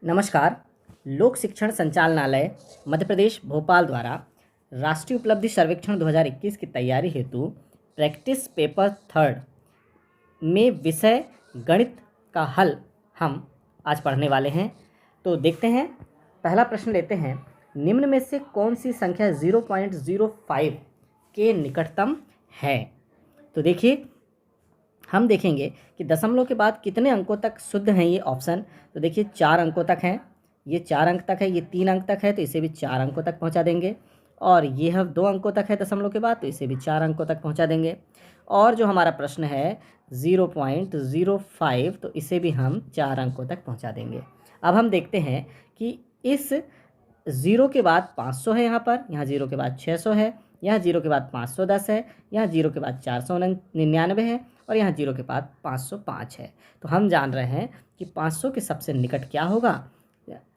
नमस्कार। लोक शिक्षण संचालनालय मध्य प्रदेश भोपाल द्वारा राष्ट्रीय उपलब्धि सर्वेक्षण 2021 की तैयारी हेतु प्रैक्टिस पेपर 3 में विषय गणित का हल हम आज पढ़ने वाले हैं। तो देखते हैं, पहला प्रश्न लेते हैं। निम्न में से कौन सी संख्या 0.05 के निकटतम है? तो देखिए, हम देखेंगे कि दशमलव के बाद कितने अंकों तक शुद्ध हैं ये ऑप्शन। तो देखिए 4 अंकों तक हैं, ये 4 अंक तक है, ये 3 अंक तक है, तो इसे भी 4 अंकों तक पहुंचा देंगे। और ये 2 अंकों तक है दशमलव के बाद, तो इसे भी 4 अंकों तक पहुंचा देंगे। और जो हमारा प्रश्न है 0.05, तो इसे भी हम 4 अंकों तक पहुंचा देंगे। अब हम देखते हैं कि इस 0 के बाद 500 है, यहाँ 0 के बाद 600 है, यहाँ 0 के बाद 510 है, यहाँ 0 के बाद 499 है, और यहाँ 0 के बाद 505 है। तो हम जान रहे हैं कि 500 के सबसे निकट क्या होगा?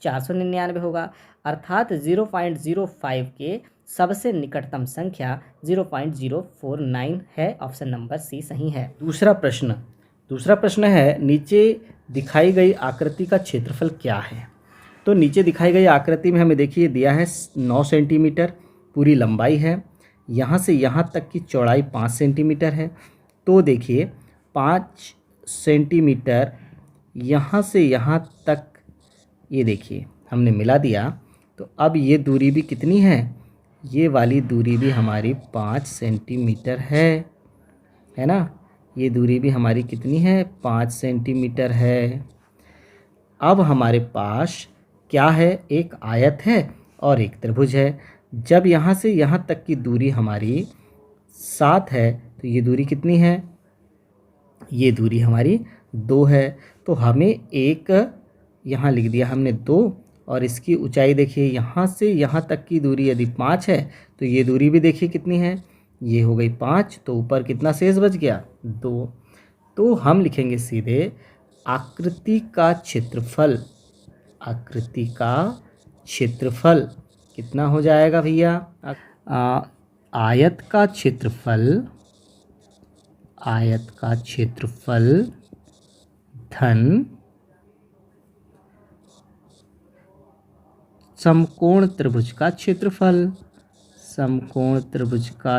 499 होगा। अर्थात 0.05 के सबसे निकटतम संख्या 0.049 है। ऑप्शन नंबर सी सही है। दूसरा प्रश्न है, नीचे दिखाई गई आकृति का क्षेत्रफल क्या है? तो नीचे दिखाई गई आकृति में हमें देखिए दिया है 9 सेंटीमीटर पूरी लंबाई है, यहाँ से यहाँ तक की चौड़ाई 5 सेंटीमीटर है। तो देखिए 5 सेंटीमीटर यहाँ से यहाँ तक, ये देखिए हमने मिला दिया, तो अब ये दूरी भी कितनी है? ये वाली दूरी भी हमारी 5 सेंटीमीटर है ना? ये दूरी भी हमारी कितनी है? 5 सेंटीमीटर है। अब हमारे पास क्या है? एक आयत है और एक त्रिभुज है। जब यहाँ से यहाँ तक की दूरी हमारी 7 है, तो ये दूरी कितनी है? ये दूरी हमारी 2 है। तो हमें एक यहाँ लिख दिया हमने 2, और इसकी ऊंचाई देखिए यहाँ से यहाँ तक की दूरी यदि 5 है, तो ये दूरी भी देखिए कितनी है? ये हो गई 5, तो ऊपर कितना शेष बच गया? 2। तो हम लिखेंगे सीधे आकृति का क्षेत्रफल। आकृति का क्षेत्रफल कितना हो जाएगा भैया? आयत का क्षेत्रफल धन समकोण त्रिभुज का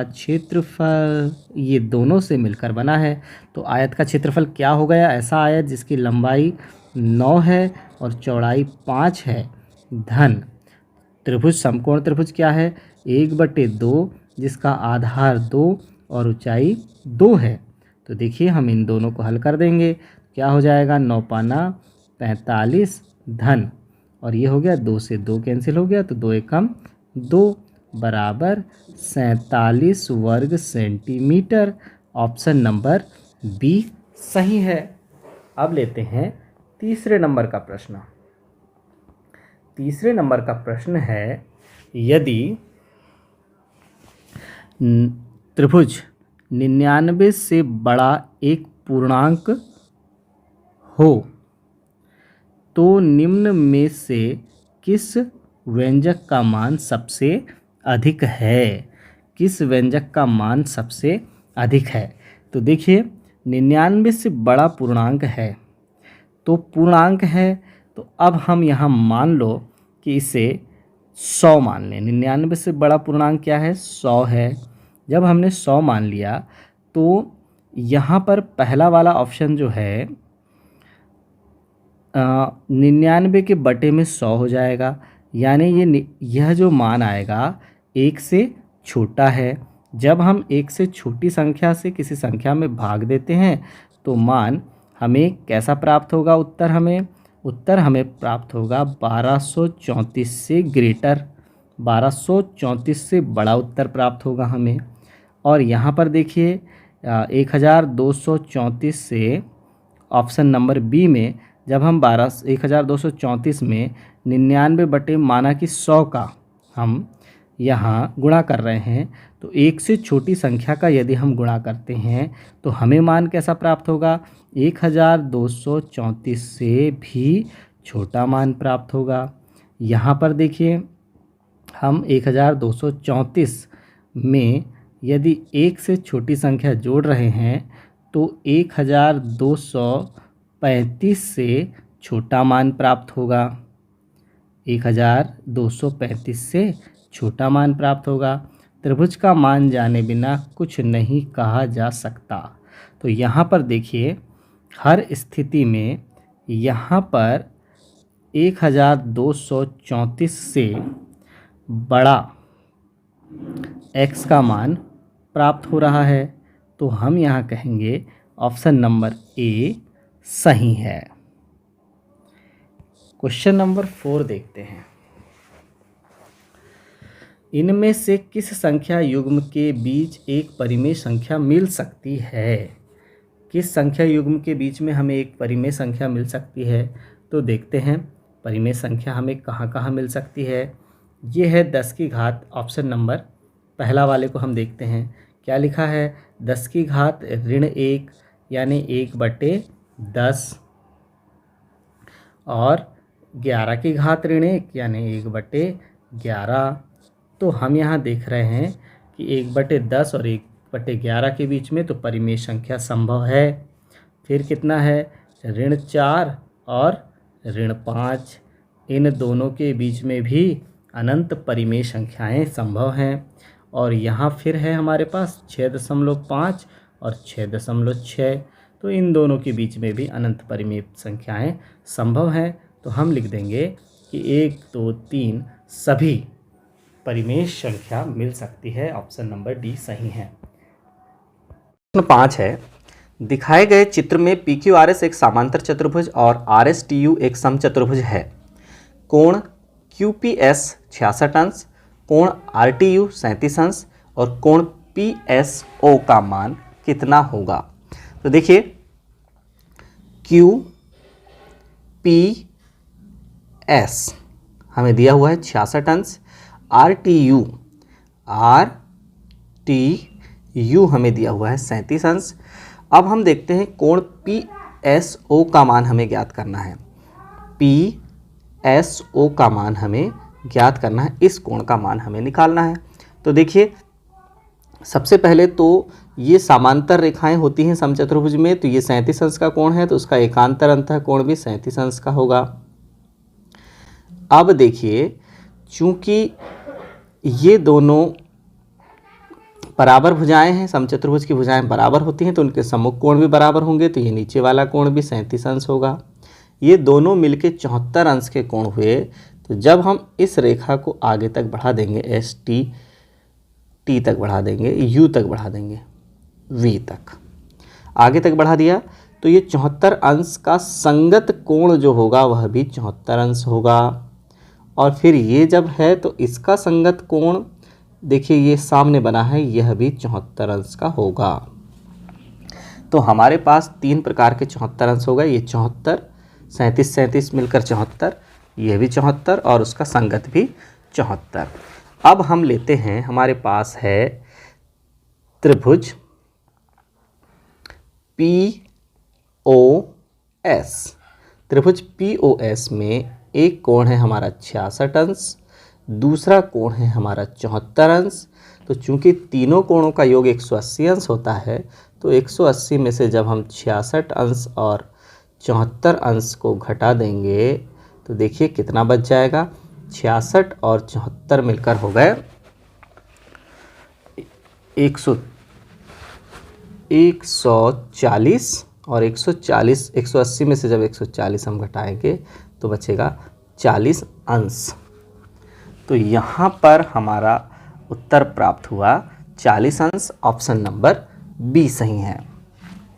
क्षेत्रफल। ये दोनों से मिलकर बना है। तो आयत का क्षेत्रफल क्या हो गया? ऐसा आयत जिसकी लंबाई 9 है और चौड़ाई 5 है, धन त्रिभुज, समकोण त्रिभुज क्या है? 1/2, जिसका आधार 2 और ऊंचाई 2 है। तो देखिए हम इन दोनों को हल कर देंगे, क्या हो जाएगा? 9 पाना 45 धन, और ये हो गया 2 से 2 कैंसिल हो गया, तो 2 एकम 2 बराबर 47 वर्ग सेंटीमीटर। ऑप्शन नंबर बी सही है। अब लेते हैं तीसरे नंबर का प्रश्न। तीसरे नंबर का प्रश्न है, यदि त्रिभुज 99 से बड़ा एक पूर्णांक हो, तो निम्न में से किस व्यंजक का मान सबसे अधिक है? किस व्यंजक का मान सबसे अधिक है? तो देखिए 99 से बड़ा पूर्णांक है, तो पूर्णांक है, तो अब हम यहाँ मान लो कि इसे 100 मान लें। 99 से बड़ा पूर्णांक क्या है? 100 है। जब हमने 100 मान लिया, तो यहाँ पर पहला वाला ऑप्शन जो है 99 के बटे में 100 हो जाएगा, यानी यह जो मान आएगा 1 से छोटा है। जब हम 1 से छोटी संख्या से किसी संख्या में भाग देते हैं, तो मान हमें कैसा प्राप्त होगा? उत्तर हमें प्राप्त होगा 1234 से ग्रेटर, 1234 से बड़ा उत्तर प्राप्त होगा हमें। और यहाँ पर देखिए 1234 से ऑप्शन नंबर बी में जब हम 1234 में 99 बटे माना कि 100 का हम यहाँ गुणा कर रहे हैं, तो 1 से छोटी संख्या का यदि हम गुणा करते हैं, तो हमें मान कैसा प्राप्त होगा? 1234 से भी छोटा मान प्राप्त होगा। यहाँ पर देखिए हम 1234 में यदि 1 से छोटी संख्या जोड़ रहे हैं, तो 1235 से छोटा मान प्राप्त होगा। 1235 से छोटा मान प्राप्त होगा। त्रिभुज का मान जाने बिना कुछ नहीं कहा जा सकता। तो यहाँ पर देखिए, हर स्थिति में यहाँ पर 1234 से बड़ा x का मान प्राप्त हो रहा है। तो हम यहाँ कहेंगे ऑप्शन नंबर ए सही है। क्वेश्चन नंबर 4 देखते हैं। इनमें से किस संख्या युग्म के बीच एक परिमेय संख्या मिल सकती है? किस संख्या युग्म के बीच में हमें एक परिमेय संख्या मिल सकती है? तो देखते हैं परिमेय संख्या हमें कहाँ कहाँ मिल सकती है। ये है 10 की घात, ऑप्शन नंबर पहला वाले को हम देखते हैं। क्या लिखा है? 10 की घात ऋण 1 यानी 1/10 और 11 की घात ऋण 1 यानी 1/11। तो हम यहाँ देख रहे हैं कि 1/10 और 1/11 के बीच में तो परिमेय संख्या संभव है। फिर कितना है? ऋण 4 और ऋण 5, इन दोनों के बीच में भी अनंत परिमेय संख्याएं संभव हैं। और यहाँ फिर है हमारे पास 6.5 और 6.6, तो इन दोनों के बीच में भी अनंत परिमेय संख्याएं संभव हैं। तो हम लिख देंगे कि 1, 2, 3 सभी परिमेय संख्या मिल सकती है। ऑप्शन नंबर डी सही है। प्रश्न 5 है, दिखाए गए चित्र में PQRS एक समांतर चतुर्भुज और RSTU एक समचतुर्भुज है। कोण QPS 66 अंश, कोण RTU 37 अंश और कोण PSO का मान कितना होगा? तो देखिए, QPS हमें दिया हुआ है 66 अंश, RTU हमें दिया हुआ है 37 अंश। अब हम देखते हैं कोण PSO का मान हमें ज्ञात करना है। PSO का मान हमें ज्ञात करना है, इस कोण का मान हमें निकालना है। तो देखिए, सबसे पहले तो ये समांतर रेखाएं होती हैं समचतुर्भुज में, तो ये 37 अंश का कोण है तो उसका एकांतर अंतः कोण भी 37 अंश का होगा। अब देखिए, चूंकि ये दोनों बराबर भुजाएं हैं, समचतुर्भुज की भुजाएं बराबर होती हैं तो उनके सम्मुख कोण भी बराबर होंगे, तो ये नीचे वाला कोण भी 37 अंश होगा। ये दोनों मिलके 74 अंश के कोण हुए। तो जब हम इस रेखा को आगे तक बढ़ा देंगे, टी तक बढ़ा देंगे, यू तक बढ़ा देंगे, वी तक आगे तक बढ़ा दिया, तो ये 74 अंश का संगत कोण जो होगा वह भी 74 अंश होगा। और फिर ये जब है तो इसका संगत कोण देखिए, ये सामने बना है, यह भी 74 अंश का होगा। तो हमारे पास 3 प्रकार के 74 अंश होगा। ये 74, 37 37 मिलकर 74, यह भी 74 और उसका संगत भी 74। अब हम लेते हैं, हमारे पास है त्रिभुज POS। त्रिभुज POS में एक कोण है हमारा 66 अंश, दूसरा कोण है हमारा 74 अंश। तो चूंकि तीनों कोणों का योग 180 अंश होता है, तो 180 में से जब हम 66 अंश और 74 अंश को घटा देंगे तो देखिए कितना बच जाएगा। 66 और 74 मिलकर हो गए 140 और 140, 180 में से जब 140 हम घटाएंगे तो बचेगा 40 अंश। तो यहाँ पर हमारा उत्तर प्राप्त हुआ 40 अंश। ऑप्शन नंबर बी सही है।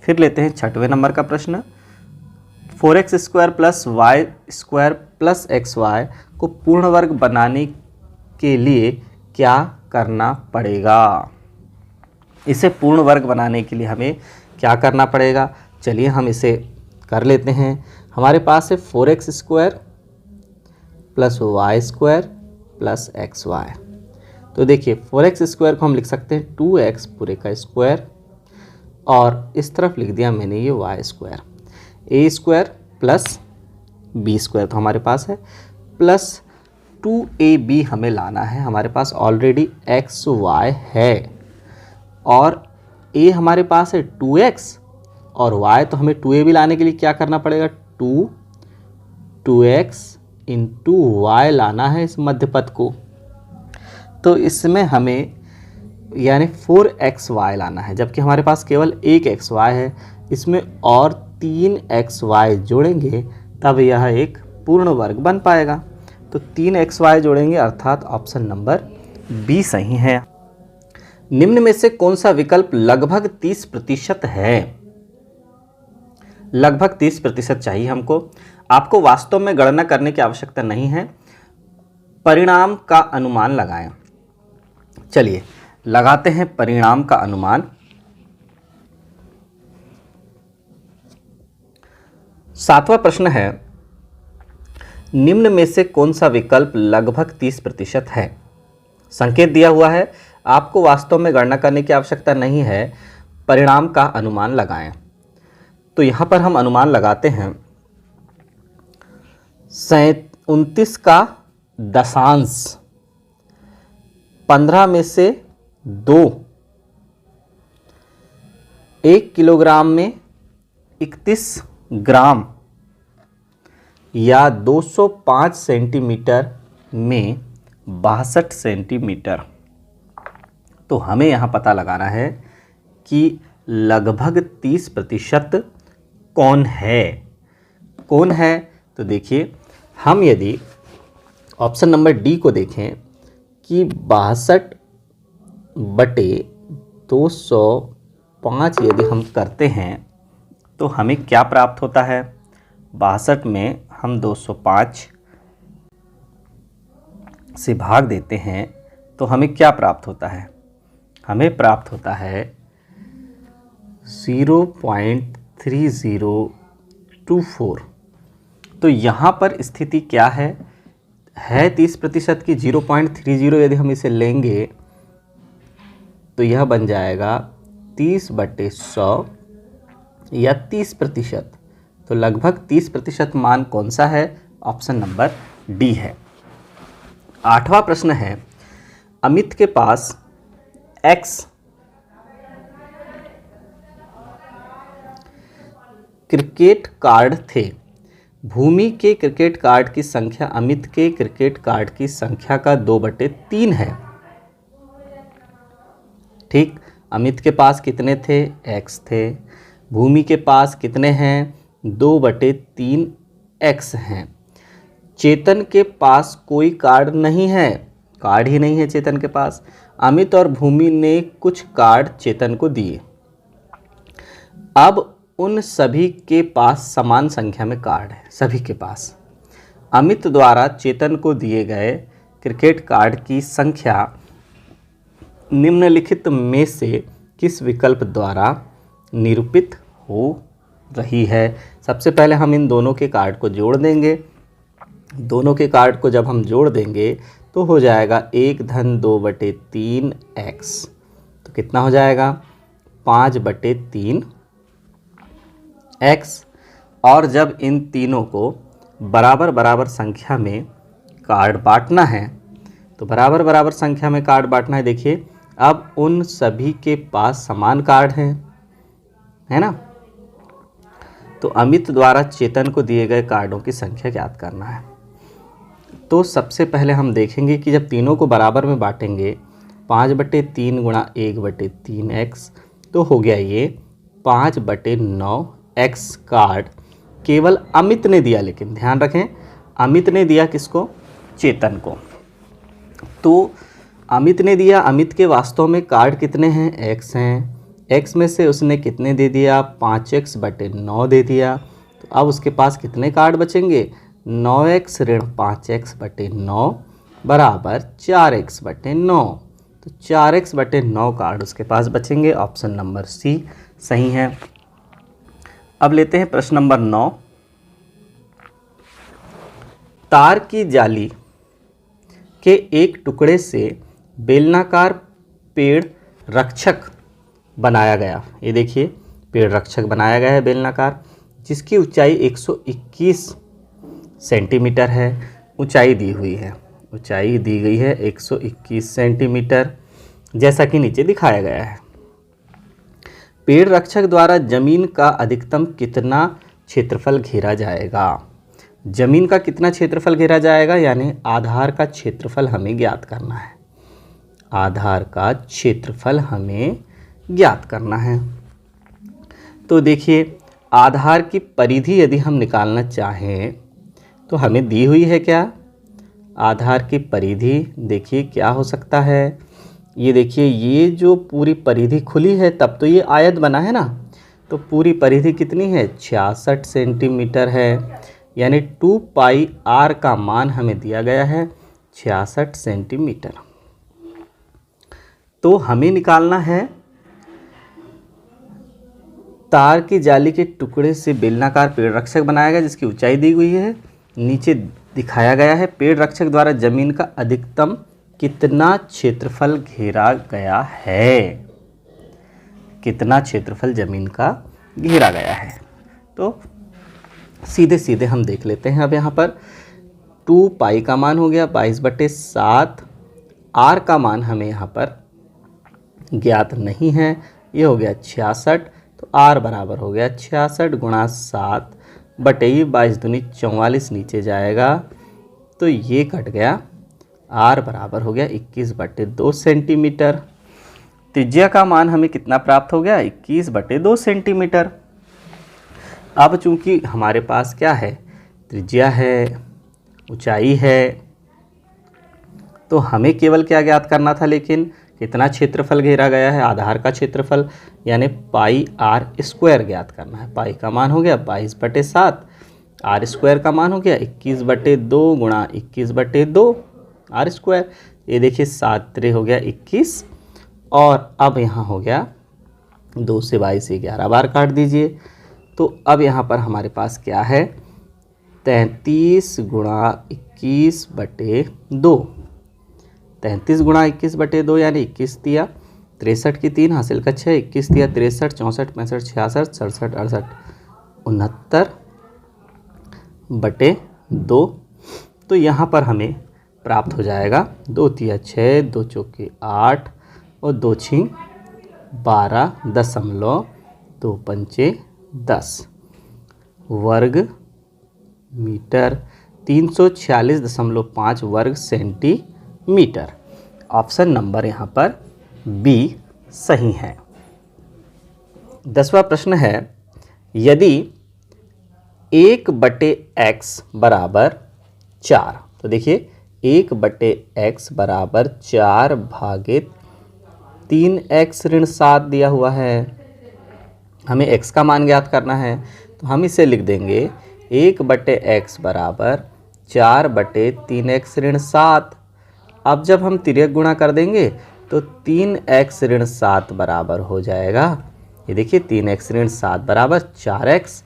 फिर लेते हैं 6वें नंबर का प्रश्न। 4x² + y² + xy को पूर्ण वर्ग बनाने के लिए क्या करना पड़ेगा? इसे पूर्ण वर्ग बनाने के लिए हमें क्या करना पड़ेगा? चलिए हम इसे कर लेते हैं। हमारे पास है 4x² + y² + xy। तो देखिए 4x² को हम लिख सकते हैं 2x पूरे का स्क्वायर, और इस तरफ लिख दिया मैंने ये y²। a² + b² तो हमारे पास है, प्लस 2ab हमें लाना है। हमारे पास ऑलरेडी xy है और a हमारे पास है 2x और y, तो हमें 2ab लाने के लिए क्या करना पड़ेगा? 2x इंटू वाई लाना है इस मध्य पद को, तो इसमें हमें यानी 4xy लाना है, जबकि हमारे पास केवल एक xy है। इसमें और 3xy जोड़ेंगे तब यह एक पूर्ण वर्ग बन पाएगा। तो 3xy जोड़ेंगे, अर्थात ऑप्शन नंबर बी सही है। निम्न में से कौन सा विकल्प लगभग 30% है? लगभग 30% चाहिए हमको। आपको वास्तव में गणना करने की आवश्यकता नहीं है, परिणाम का अनुमान लगाएं। चलिए लगाते हैं परिणाम का अनुमान। सातवां प्रश्न है, निम्न में से कौन सा विकल्प लगभग 30% है? संकेत दिया हुआ है, आपको वास्तव में गणना करने की आवश्यकता नहीं है, परिणाम का अनुमान लगाएं। तो यहां पर हम अनुमान लगाते हैं 29 का दशांश 15 में से 2, 1 किलोग्राम में 31 ग्राम या 205 सेंटीमीटर में 62 सेंटीमीटर। तो हमें यहाँ पता लगाना है कि लगभग 30% कौन है। कौन है? तो देखिए, हम यदि ऑप्शन नंबर डी को देखें कि 62/205 यदि हम करते हैं तो हमें क्या प्राप्त होता है? 62 में हम 205 से भाग देते हैं तो हमें क्या प्राप्त होता है? हमें प्राप्त होता है 0.3024। तो यहाँ पर स्थिति क्या है? 30% की 0.30 यदि हम इसे लेंगे तो यह बन जाएगा 30/100 या 30%। तो लगभग 30% मान कौन सा है? ऑप्शन नंबर डी है। आठवां प्रश्न है, अमित के पास x क्रिकेट कार्ड थे। भूमि के क्रिकेट कार्ड की संख्या अमित के क्रिकेट कार्ड की संख्या का 2/3 है। ठीक, अमित के पास कितने थे? x थे। भूमि के पास कितने हैं? 2/3 x हैं। चेतन के पास कोई कार्ड नहीं है, कार्ड ही नहीं है चेतन के पास। अमित और भूमि ने कुछ कार्ड चेतन को दिए। अब उन सभी के पास समान संख्या में कार्ड है, सभी के पास। अमित द्वारा चेतन को दिए गए क्रिकेट कार्ड की संख्या निम्नलिखित में से किस विकल्प द्वारा निरूपित हो रही है? सबसे पहले हम इन दोनों के कार्ड को जोड़ देंगे। दोनों के कार्ड को जब हम जोड़ देंगे तो हो जाएगा 1-2/3x। तो कितना हो जाएगा? 5/3x। और जब इन तीनों को बराबर बराबर संख्या में कार्ड बांटना है, तो बराबर बराबर संख्या में कार्ड बांटना है। देखिए, अब उन सभी के पास समान कार्ड हैं, है ना? तो अमित द्वारा चेतन को दिए गए कार्डों की संख्या ज्ञात करना है। तो सबसे पहले हम देखेंगे कि जब तीनों को बराबर में बांटेंगे, 5/3 गुणा 1/3x, तो हो गया ये 5/9x कार्ड केवल अमित ने दिया। लेकिन ध्यान रखें, अमित ने दिया किसको? चेतन को। तो अमित ने दिया, अमित के वास्तव में कार्ड कितने हैं? x हैं। x में से उसने कितने दे दिया? 5x/9 दे दिया। तो अब उसके पास कितने कार्ड बचेंगे? 9x - 5x/9 बराबर 4x/9। तो 4x/9 कार्ड उसके पास बचेंगे। ऑप्शन नंबर सी सही है। अब लेते हैं प्रश्न नंबर 9। तार की जाली के एक टुकड़े से बेलनाकार पेड़ रक्षक बनाया गया। ये देखिए, पेड़ रक्षक बनाया गया है बेलनाकार, जिसकी ऊंचाई 121 सेंटीमीटर है। ऊंचाई दी हुई है, ऊंचाई दी गई है 121 सेंटीमीटर, जैसा कि नीचे दिखाया गया है। पेड़ रक्षक द्वारा जमीन का अधिकतम कितना क्षेत्रफल घेरा जाएगा? जमीन का कितना क्षेत्रफल घेरा जाएगा, यानी आधार का क्षेत्रफल हमें ज्ञात करना है। आधार का क्षेत्रफल हमें ज्ञात करना है। तो देखिए आधार की परिधि यदि हम निकालना चाहें तो हमें दी हुई है क्या, आधार की परिधि देखिए क्या हो सकता है। ये देखिए ये जो पूरी परिधि खुली है तब तो ये आयत बना है ना, तो पूरी परिधि कितनी है 66 सेंटीमीटर है, यानी 2 पाई r का मान हमें दिया गया है 66 सेंटीमीटर। तो हमें निकालना है तार की जाली के टुकड़े से बेलनाकार पेड़ रक्षक बनाया गया जिसकी ऊंचाई दी हुई है, नीचे दिखाया गया है पेड़ रक्षक द्वारा जमीन का अधिकतम कितना क्षेत्रफल घेरा गया है, कितना क्षेत्रफल जमीन का घेरा गया है। तो सीधे सीधे हम देख लेते हैं। अब यहाँ पर 2 पाई का मान हो गया 22/7, r का मान हमें यहाँ पर ज्ञात नहीं है, ये हो गया 66, तो r बराबर हो गया 66 गुणा 7 बटे 22 दूनी 44 नीचे जाएगा, तो ये कट गया, r बराबर हो गया 21/2 सेंटीमीटर। त्रिज्या का मान हमें कितना प्राप्त हो गया 21/2 सेंटीमीटर। अब चूंकि हमारे पास क्या है, त्रिज्या है, ऊंचाई है, तो हमें केवल क्या ज्ञात करना था, लेकिन कितना क्षेत्रफल घेरा गया है, आधार का क्षेत्रफल, यानी पाई r² ज्ञात करना है। पाई का मान हो गया 22/7, r² का मान हो गया 21/2 गुणा 21/2 r²। ये देखिए 7 हो गया 21, और अब यहाँ हो गया 2 से 22 11 बार काट दीजिए। तो अब यहाँ पर हमारे पास क्या है 33 गुणा 21/2, 33 गुणा 21/2 यानी 21 दिया 63 की 3 हासिल का 6, 21 दिया 63, 64, 65, 66, 67, 68, 69/2। तो यहाँ पर हमें प्राप्त हो जाएगा 2 तिया 6, 2 चौके 8 और 2 छीं 12 दशमलव 2 पंचे 10 वर्ग मीटर, 346.5 वर्ग सेंटीमीटर। ऑप्शन नंबर यहाँ पर बी सही है। 10वां प्रश्न है, यदि 1/x बराबर 4, तो देखिए 1/x बराबर 4 भागित 3x ऋण 7 दिया हुआ है, हमें x का मान ज्ञात करना है, तो हम इसे लिख देंगे 1/x बराबर 4/3x ऋण 7। अब जब हम तिर्यक गुणा कर देंगे तो 3x ऋण 7 बराबर हो जाएगा, ये देखिए 3x ऋण 7 बराबर 4x,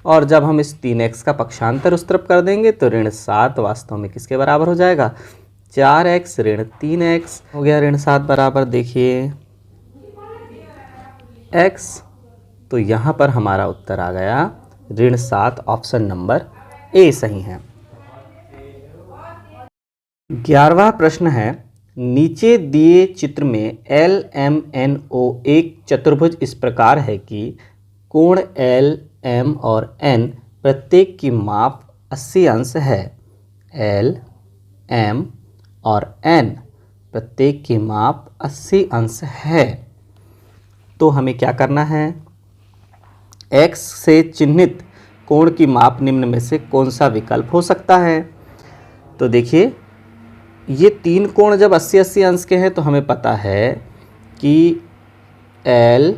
और जब हम इस 3x का पक्षांतर उस तरफ कर देंगे तो ऋण 7 वास्तव में किसके बराबर हो जाएगा 4x ऋण 3x हो गया ऋण 7 बराबर देखिए x। तो यहाँ पर हमारा उत्तर आ गया ऋण 7, ऑप्शन नंबर ए सही है। 11वां प्रश्न है, नीचे दिए चित्र में LMNO एक चतुर्भुज इस प्रकार है कि कोण L, M और N प्रत्येक की माप 80 अंश है। L, M और N प्रत्येक की माप 80 अंश है। तो हमें क्या करना है, X से चिन्हित कोण की माप निम्न में से कौन सा विकल्प हो सकता है। तो देखिए ये तीन कोण जब 80-80 अंश के हैं तो हमें पता है कि L,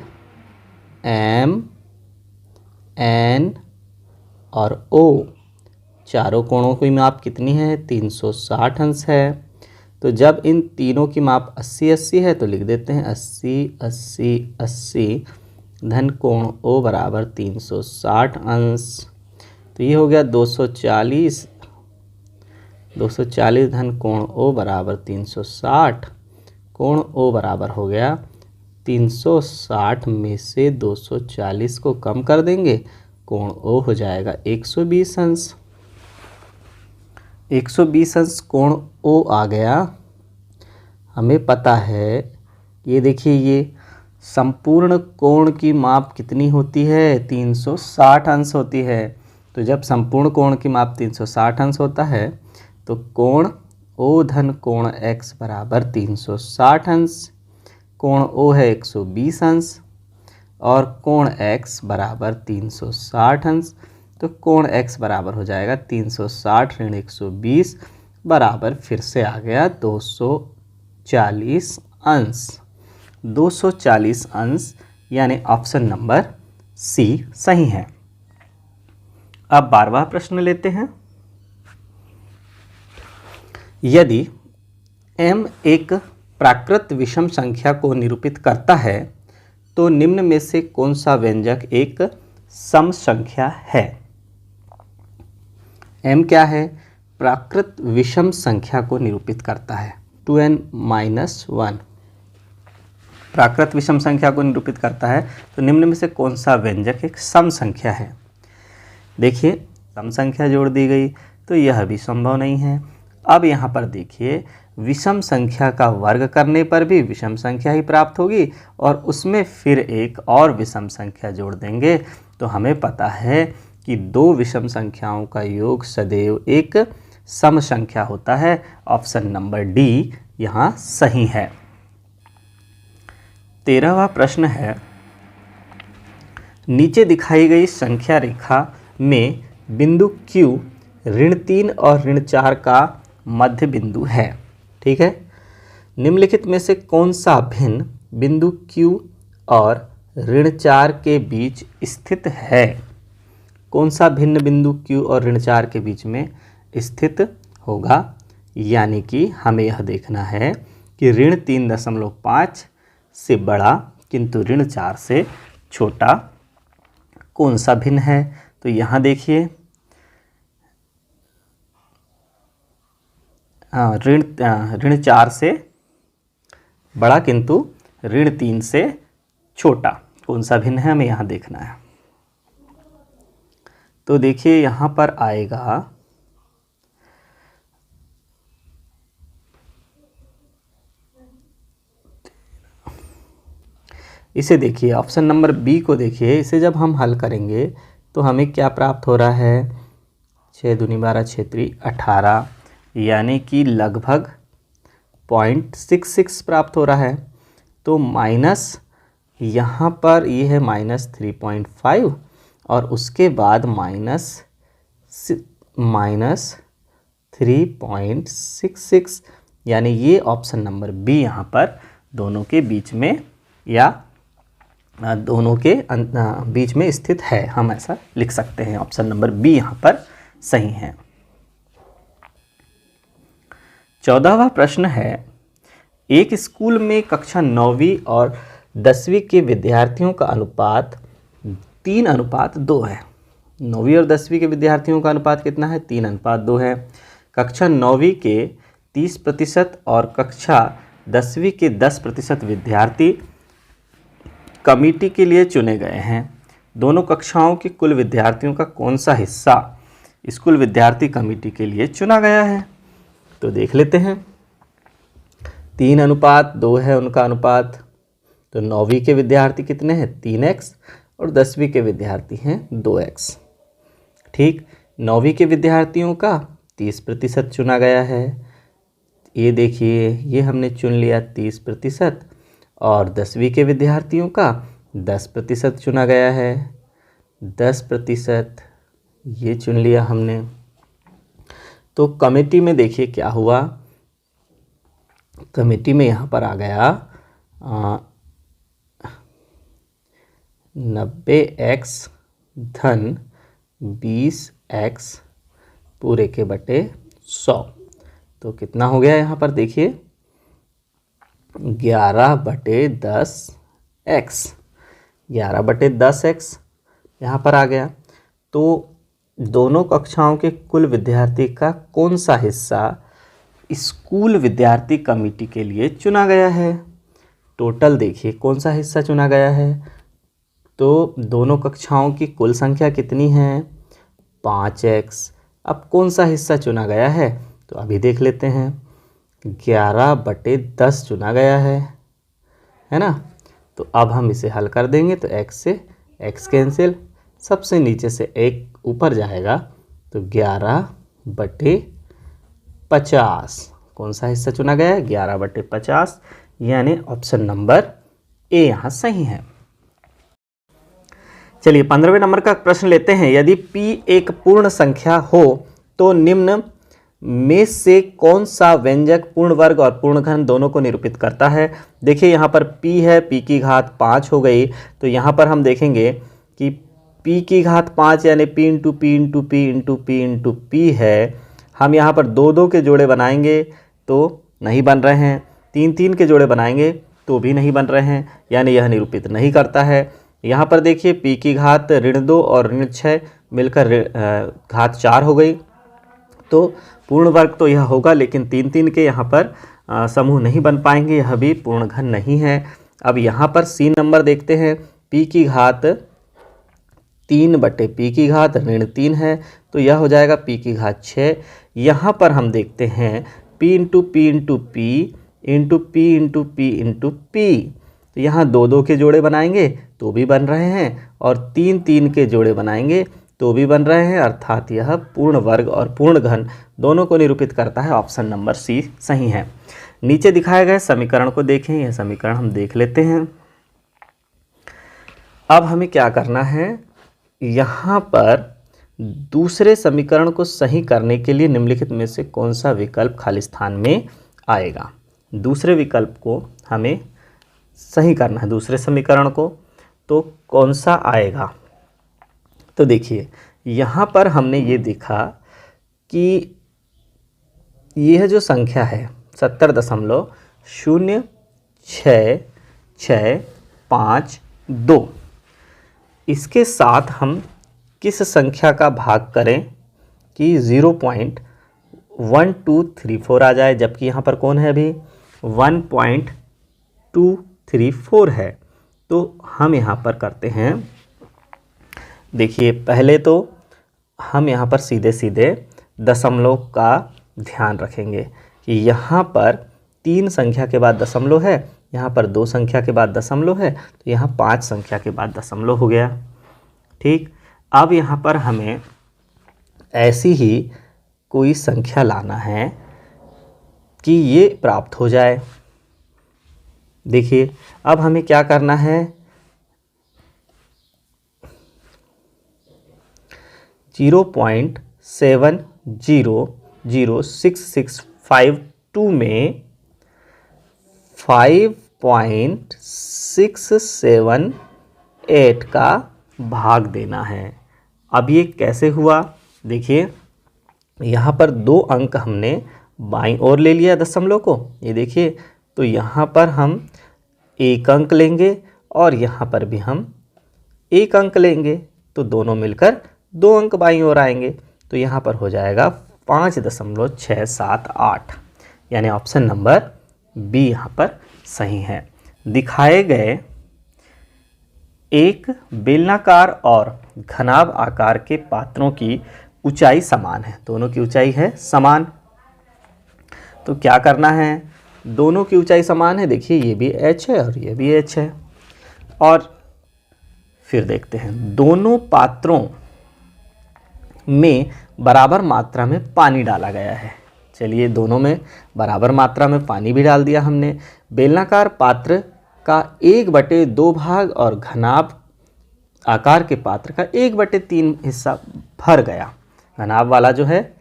M, N और O चारों कोणों की माप कितनी है 360 अंश है। तो जब इन तीनों की माप 80-80 है तो लिख देते हैं 80-80-80 धन कोण O बराबर 360 अंश। तो ये हो गया 240 धन कोण O बराबर 360, कोण O बराबर हो गया 360 में से 240 को कम कर देंगे, कोण O हो जाएगा 120 अंश। 120 अंश कोण O आ गया। हमें पता है, ये देखिए ये संपूर्ण कोण की माप कितनी होती है 360 अंश होती है। तो तो जब संपूर्ण कोण की माप 360 अंश होता है तो कोण ओ धन कोण x बराबर 360 अंश, कोण ओ है 120 अंश और कोण x बराबर 360 अंश। तो कोण x बराबर हो जाएगा 360 ऋण 120 बराबर फिर से आ गया 240 अंश। 240 अंश यानी ऑप्शन नंबर सी सही है। अब 12वां प्रश्न लेते हैं। यदि m एक प्राकृत विषम संख्या को निरूपित करता है तो निम्न में से कौन सा व्यंजक एक सम संख्या है। m क्या है? प्राकृत विषम संख्या को निरूपित करता है। 2n-1 प्राकृत विषम संख्या को निरूपित करता है तो निम्न में से कौन सा व्यंजक एक सम संख्या है। देखिए सम संख्या जोड़ दी गई तो यह भी संभव नहीं है। अब यहाँ पर देखिए विषम संख्या का वर्ग करने पर भी विषम संख्या ही प्राप्त होगी और उसमें फिर एक और विषम संख्या जोड़ देंगे तो हमें पता है कि दो विषम संख्याओं का योग सदैव एक सम संख्या होता है। ऑप्शन नंबर डी यहाँ सही है। 13वां प्रश्न है, नीचे दिखाई गई संख्या रेखा में बिंदु Q ऋण 3 और ऋण 4 का मध्य बिंदु है। ठीक है, निम्नलिखित में से कौन सा भिन्न बिंदु Q और ऋण 4 के बीच स्थित है। कौन सा भिन्न बिंदु Q और ऋण 4 के बीच में स्थित होगा, यानी कि हमें यह देखना है कि ऋण 3.5 से बड़ा किंतु ऋण 4 से छोटा कौन सा भिन्न है। तो यहाँ देखिए ऋण 4 से बड़ा किंतु ऋण 3 से छोटा कौन सा भिन्न है, हमें यहाँ देखना है। तो देखिए यहाँ पर आएगा इसे देखिए ऑप्शन नंबर बी को देखिए, इसे जब हम हल करेंगे तो हमें क्या प्राप्त हो रहा है 6 दूनी 12 6 18 यानी कि लगभग 0.66 प्राप्त हो रहा है। तो माइनस यहाँ पर ये है -3.5 और उसके बाद माइनस 3.66 यानी ये ऑप्शन नंबर बी यहाँ पर दोनों के बीच में या दोनों के बीच में स्थित है, हम ऐसा लिख सकते हैं। ऑप्शन नंबर बी यहाँ पर सही है। 14वां प्रश्न है, एक स्कूल में कक्षा 9वीं और 10वीं के विद्यार्थियों का अनुपात 3:2 है। 9वीं और 10वीं के विद्यार्थियों का अनुपात कितना है 3:2 है। कक्षा 9वीं के 30% और कक्षा 10वीं के 10% विद्यार्थी कमेटी के लिए चुने गए हैं। दोनों कक्षाओं के कुल विद्यार्थियों का कौन सा हिस्सा स्कूल विद्यार्थी कमेटी के लिए चुना गया है। तो देख लेते हैं 3:2 है उनका अनुपात। तो 9वीं के विद्यार्थी कितने हैं 3x और 10वीं के विद्यार्थी हैं 2x। ठीक, 9वीं के विद्यार्थियों का 30% चुना गया है। ये देखिए ये हमने चुन लिया 30% और 10वीं के विद्यार्थियों का 10% चुना गया है। 10% ये चुन लिया हमने। तो कमेटी में देखिए क्या हुआ, कमेटी में यहाँ पर आ गया 90x धन 20x पूरे के बटे 100। तो कितना हो गया यहाँ पर देखिए 11/10x 11/10x यहाँ पर आ गया। तो दोनों कक्षाओं के कुल विद्यार्थी का कौन सा हिस्सा स्कूल विद्यार्थी कमेटी के लिए चुना गया है। टोटल देखिए कौन सा हिस्सा चुना गया है। तो दोनों कक्षाओं की कुल संख्या कितनी है 5x। अब कौन सा हिस्सा चुना गया है तो अभी देख लेते हैं 11/10 चुना गया है ना। तो अब हम इसे हल कर देंगे तो x से x कैंसिल, सबसे नीचे से एक ऊपर जाएगा तो 11/50। कौन सा हिस्सा चुना गया है? 11/50, यानी ऑप्शन नंबर ए यहाँ सही है। चलिए 15वें नंबर का प्रश्न लेते हैं। यदि p एक पूर्ण संख्या हो तो निम्न में से कौन सा व्यंजक पूर्ण वर्ग और पूर्ण घन दोनों को निरूपित करता है? देखिए यहाँ पर p है, p की घात 5 हो गई, तो यहाँ पर हम देखेंगे कि p की घात 5 यानी p into P into P into P into P है। हम यहाँ पर 2 के जोड़े बनाएंगे तो नहीं बन रहे हैं, 3 के जोड़े बनाएंगे तो भी नहीं बन रहे हैं, यानी यह निरूपित नहीं करता है। यहाँ पर देखिए p की घात -2 और -6 मिलकर घात 4 हो गई, तो पूर्ण वर्ग तो यह होगा, लेकिन 3 के यहाँ पर समूह नहीं बन पाएंगे, यह भी पूर्ण घन नहीं है। अब यहाँ पर सी नंबर देखते हैं, p की घात 3/p की घात -3 है, तो यह हो जाएगा p की घात 6। यहाँ पर हम देखते हैं p into P into P into P into P into P, तो यहाँ 2 के जोड़े बनाएंगे तो भी बन रहे हैं, और 3 के जोड़े बनाएंगे तो भी बन रहे हैं, अर्थात यह पूर्ण वर्ग और पूर्ण घन दोनों को निरूपित करता है। ऑप्शन नंबर सी सही है। नीचे दिखाए गए समीकरण को देखें, यह समीकरण हम देख लेते हैं। अब हमें क्या करना है, यहाँ पर दूसरे समीकरण को सही करने के लिए निम्नलिखित में से कौन सा विकल्प खाली स्थान में आएगा? दूसरे विकल्प को हमें सही करना है, दूसरे समीकरण को, तो कौन सा आएगा? तो देखिए यहाँ पर हमने ये देखा कि यह जो संख्या है 70.065652, इसके साथ हम किस संख्या का भाग करें कि 0.1234 आ जाए, जबकि यहाँ पर कौन है अभी 1.234 है। तो हम यहाँ पर करते हैं, देखिए पहले तो हम यहाँ पर सीधे सीधे दशमलव का ध्यान रखेंगे कि यहाँ पर 3 संख्या के बाद दशमलव है, यहाँ पर 2 संख्या के बाद दशमलव है, तो यहाँ 5 संख्या के बाद दशमलव हो गया। ठीक, अब यहाँ पर हमें ऐसी ही कोई संख्या लाना है कि ये प्राप्त हो जाए। देखिए अब हमें क्या करना है, 0.700665 में 5.678 का भाग देना है। अब ये कैसे हुआ? देखिए यहाँ पर 2 अंक हमने बाईं ओर ले लिया दशमलव को, ये देखिए, तो यहाँ पर हम 1 अंक लेंगे और यहाँ पर भी हम 1 अंक लेंगे, तो दोनों मिलकर 2 अंक बाईं ओर आएंगे, तो यहाँ पर हो जाएगा 5.678, यानी ऑप्शन नंबर बी यहाँ पर सही है। दिखाए गए एक बेलनाकार और घनाभ आकार के पात्रों की ऊंचाई समान है, दोनों की ऊंचाई है समान, तो क्या करना है, दोनों की ऊंचाई समान है, देखिए ये भी h है और ये भी h है, और फिर देखते हैं दोनों पात्रों में बराबर मात्रा में पानी डाला गया है। चलिए दोनों में बराबर मात्रा में पानी भी डाल दिया हमने। बेलनाकार पात्र का 1/2 भाग और घनाभ आकार के पात्र का 1/3 हिस्सा भर गया। घनाभ वाला जो है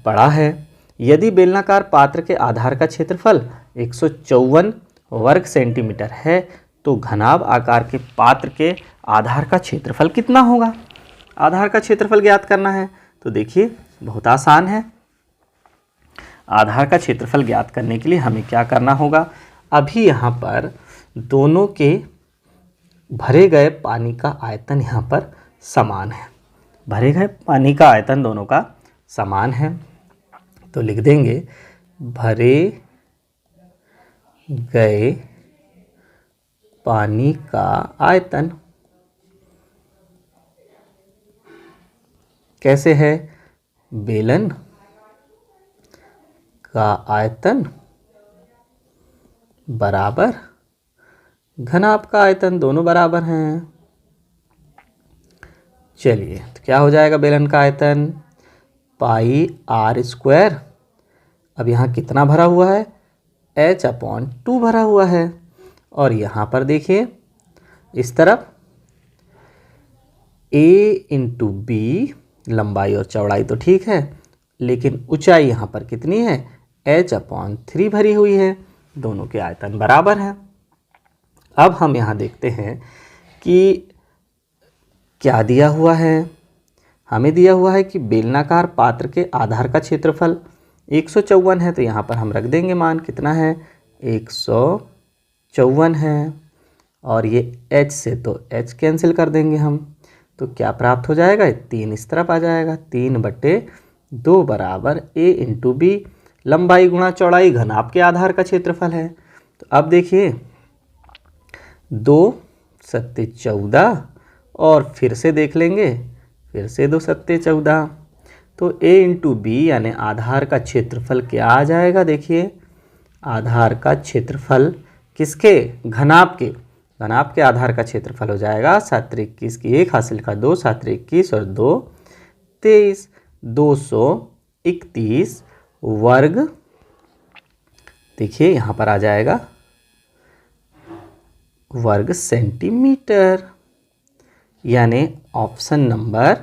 बड़ा है। यदि बेलनाकार पात्र के आधार का क्षेत्रफल 154 वर्ग सेंटीमीटर है तो घनाभ आकार के पात्र के आधार का क्षेत्रफल कितना होगा? आधार का क्षेत्रफल ज्ञात करना है, तो देखिए बहुत आसान है। आधार का क्षेत्रफल ज्ञात करने के लिए हमें क्या करना होगा, अभी यहाँ पर दोनों के भरे गए पानी का आयतन यहाँ पर समान है, भरे गए पानी का आयतन दोनों का समान है, तो लिख देंगे भरे गए पानी का आयतन कैसे है, बेलन का आयतन बराबर घनाभ का आयतन, दोनों बराबर हैं, चलिए, तो क्या हो जाएगा बेलन का आयतन? पाई आर स्क्वायर। अब यहाँ कितना भरा हुआ है? h/2 भरा हुआ है। और यहाँ पर देखिए इस तरफ a इंटू बी, लंबाई और चौड़ाई तो ठीक है, लेकिन ऊंचाई यहाँ पर कितनी है? h/3 भरी हुई है। दोनों के आयतन बराबर हैं। अब हम यहाँ देखते हैं कि क्या दिया हुआ है। हमें दिया हुआ है कि बेलनाकार पात्र के आधार का क्षेत्रफल 154 है, तो यहाँ पर हम रख देंगे मान कितना है? 154 है। और ये h से तो h कैंसिल कर देंगे हम, तो क्या प्राप्त हो जाएगा? 3 इस तरफ आ जाएगा। 3/2 बराबर a इंटू बी, लंबाई गुणा चौड़ाई घनाभ के आधार का क्षेत्रफल है। तो अब देखिए 2 सत्ते 14 और फिर से देख लेंगे, फिर से 2 सत्ते 14, तो a इंटू बी यानी आधार का क्षेत्रफल क्या आ जाएगा? देखिए आधार का क्षेत्रफल किसके? घनाभ के। घनाभ के आधार का क्षेत्रफल हो जाएगा 7 21 की 1 हासिल का 2, 7 21 और 2 23, 231 वर्ग। देखिए यहाँ पर आ जाएगा वर्ग सेंटीमीटर, यानी ऑप्शन नंबर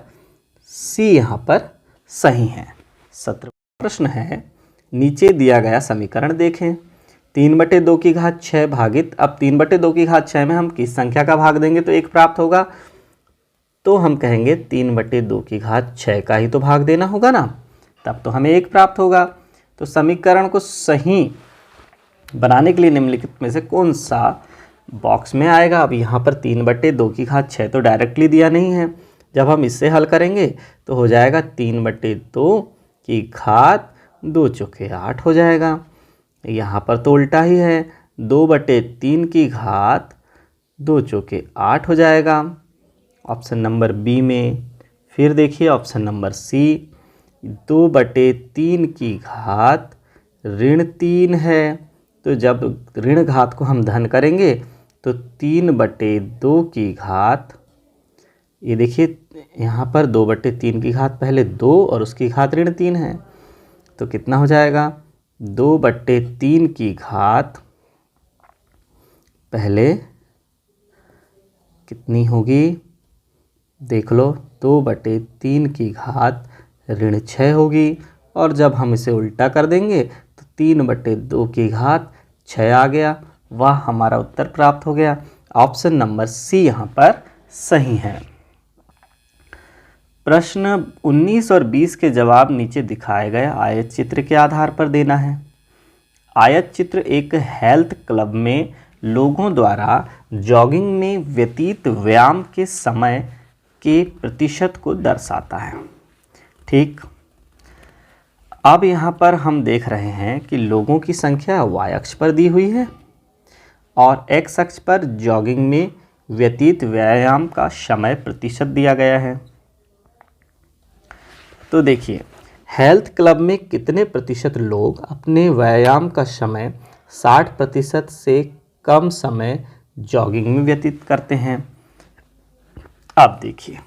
सी यहाँ पर सही है। 17 प्रश्न है, नीचे दिया गया समीकरण देखें। 3/2 की घात 6 भागित, अब 3/2 की घात 6 में हम किस संख्या का भाग देंगे तो 1 प्राप्त होगा, तो हम कहेंगे 3/2 की घात 6 का ही तो भाग देना होगा ना, तब तो हमें 1 प्राप्त होगा। तो समीकरण को सही बनाने के लिए निम्नलिखित में से कौन सा बॉक्स में आएगा? अब यहाँ पर 3/2 की घात 6 तो डायरेक्टली दिया नहीं है, जब हम इससे हल करेंगे तो हो जाएगा 3/2 की घात 2 चौके 8 हो जाएगा। यहाँ पर तो उल्टा ही है, 2/3 की घात 2 चौके 8 हो जाएगा ऑप्शन नंबर बी में। फिर देखिए ऑप्शन नंबर सी, 2/3 की घात ऋण 3 है, तो जब ऋण घात को हम धन करेंगे तो 3/2 की घात, ये देखिए यहाँ पर 2/3 की घात पहले 2 और उसकी घात ऋण 3 है, तो कितना हो जाएगा? 2/3 की घात पहले कितनी होगी? देख लो, 2/3 की घात ऋण 6 होगी, और जब हम इसे उल्टा कर देंगे तो 3/2 की घात 6 आ गया। वह हमारा उत्तर प्राप्त हो गया। ऑप्शन नंबर सी यहाँ पर सही है। प्रश्न 19 और 20 के जवाब नीचे दिखाए गए आयत चित्र के आधार पर देना है। आयत चित्र एक हेल्थ क्लब में लोगों द्वारा जॉगिंग में व्यतीत व्यायाम के समय के प्रतिशत को दर्शाता है। ठीक, अब यहाँ पर हम देख रहे हैं कि लोगों की संख्या y अक्ष पर दी हुई है और x अक्ष पर जॉगिंग में व्यतीत व्यायाम का समय प्रतिशत दिया गया है। तो देखिए, हेल्थ क्लब में कितने प्रतिशत लोग अपने व्यायाम का समय 60% से कम समय जॉगिंग में व्यतीत करते हैं। अब देखिए,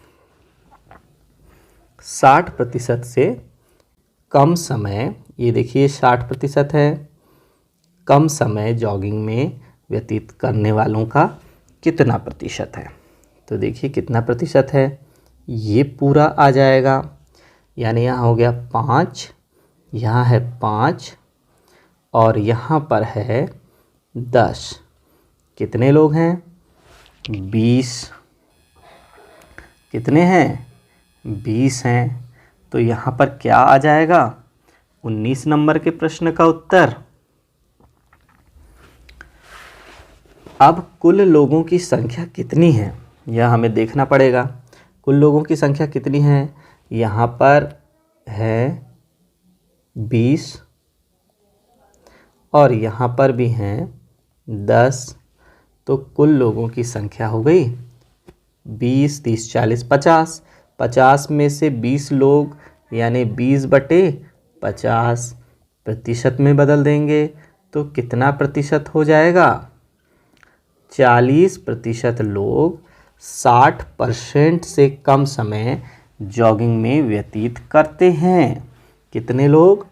60% से कम समय, ये देखिए 60% है, कम समय जॉगिंग में व्यतीत करने वालों का कितना प्रतिशत है? तो देखिए कितना प्रतिशत है, ये पूरा आ जाएगा, यानी यहाँ हो गया 5, यहाँ है 5 और यहाँ पर है 10। कितने लोग हैं? 20। कितने हैं? 20 हैं। तो यहाँ पर क्या आ जाएगा? 19 नंबर के प्रश्न का उत्तर। अब कुल लोगों की संख्या कितनी है यह हमें देखना पड़ेगा। कुल लोगों की संख्या कितनी है? यहाँ पर है 20 और यहाँ पर भी हैं 10, तो कुल लोगों की संख्या हो गई 20, 30, 40, 50। 50 में से 20 लोग यानी 20/50 प्रतिशत में बदल देंगे तो कितना प्रतिशत हो जाएगा? 40% लोग 60% से कम समय जॉगिंग में व्यतीत करते हैं। कितने लोग?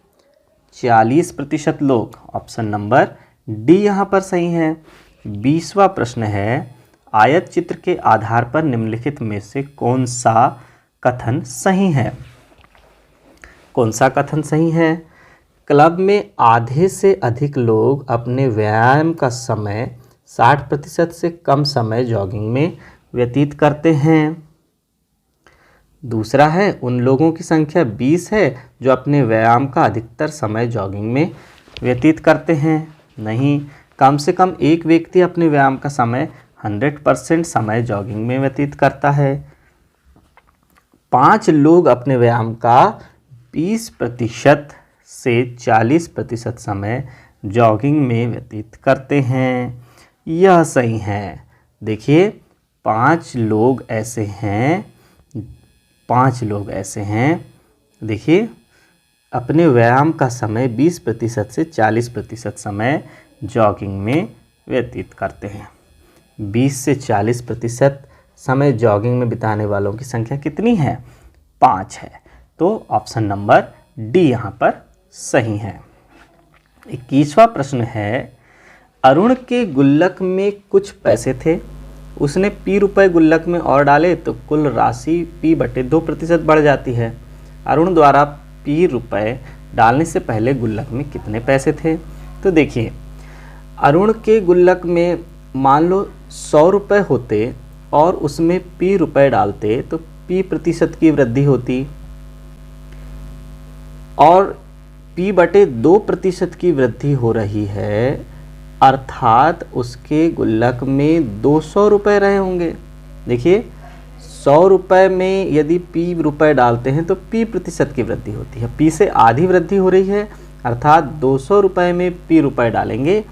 40% लोग। ऑप्शन नंबर डी यहाँ पर सही है। 20वां प्रश्न है, आयत चित्र के आधार पर निम्नलिखित में से कौन सा कथन सही है? कौन सा कथन सही है? क्लब में आधे से अधिक लोग अपने व्यायाम का समय 60% से कम समय जॉगिंग में व्यतीत करते हैं। दूसरा है, उन लोगों की संख्या 20 है जो अपने व्यायाम का अधिकतर समय जॉगिंग में व्यतीत करते हैं। नहीं, कम से कम एक व्यक्ति अपने व्यायाम का समय 100% समय जॉगिंग में व्यतीत करता है। 5 लोग अपने व्यायाम का 20% से 40% समय जॉगिंग में व्यतीत करते हैं। यह सही है। देखिए, 5 लोग ऐसे हैं, देखिए, अपने व्यायाम का समय 20% से 40% समय जॉगिंग में व्यतीत करते हैं। 20 से 40% समय जॉगिंग में बिताने वालों की संख्या कितनी है? 5 है। तो ऑप्शन नंबर डी यहाँ पर सही है। 21वां प्रश्न है, अरुण के गुल्लक में कुछ पैसे थे, उसने p रुपए गुल्लक में और डाले तो कुल राशि p/2% बढ़ जाती है। अरुण द्वारा p रुपए डालने से पहले गुल्लक में कितने पैसे थे? तो देखिए, अरुण के गुल्लक में मान लो 100 रुपये होते और उसमें p रुपए डालते तो p% की वृद्धि होती, और p/2% की वृद्धि हो रही है, अर्थात उसके गुल्लक में 200 रुपये रहे होंगे। देखिए, 100 रुपये में यदि p रुपए डालते हैं तो p% की वृद्धि होती है, p से आधी वृद्धि हो रही है, अर्थात 200 रुपये में p रुपए डालेंगे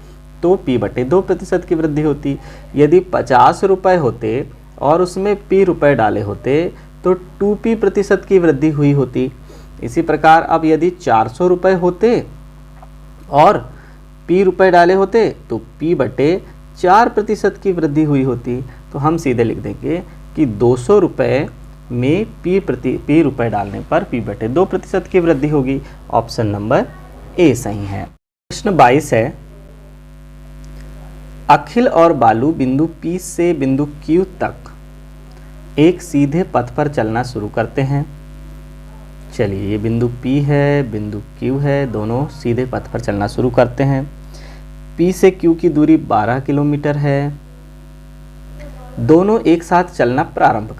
तो p/2% की वृद्धि होती। यदि 50 रुपये होते और उसमें p रुपए डाले होते तो 2p% की वृद्धि हुई होती। इसी प्रकार अब यदि 400 रुपये होते और p रुपए डाले होते तो p/4% की वृद्धि हुई होती। तो हम सीधे लिख देंगे कि 200 रुपये में p रुपए डालने पर p/2% की वृद्धि होगी। ऑप्शन नंबर ए सही है। प्रश्न 22 है, अखिल और बालू बिंदु P से बिंदु Q तक एक सीधे पथ पर चलना शुरू करते हैं। चलिए, ये बिंदु P है, बिंदु Q है, दोनों सीधे पथ पर चलना शुरू करते हैं। P से Q की दूरी 12 किलोमीटर है। दोनों एक साथ चलना प्रारंभ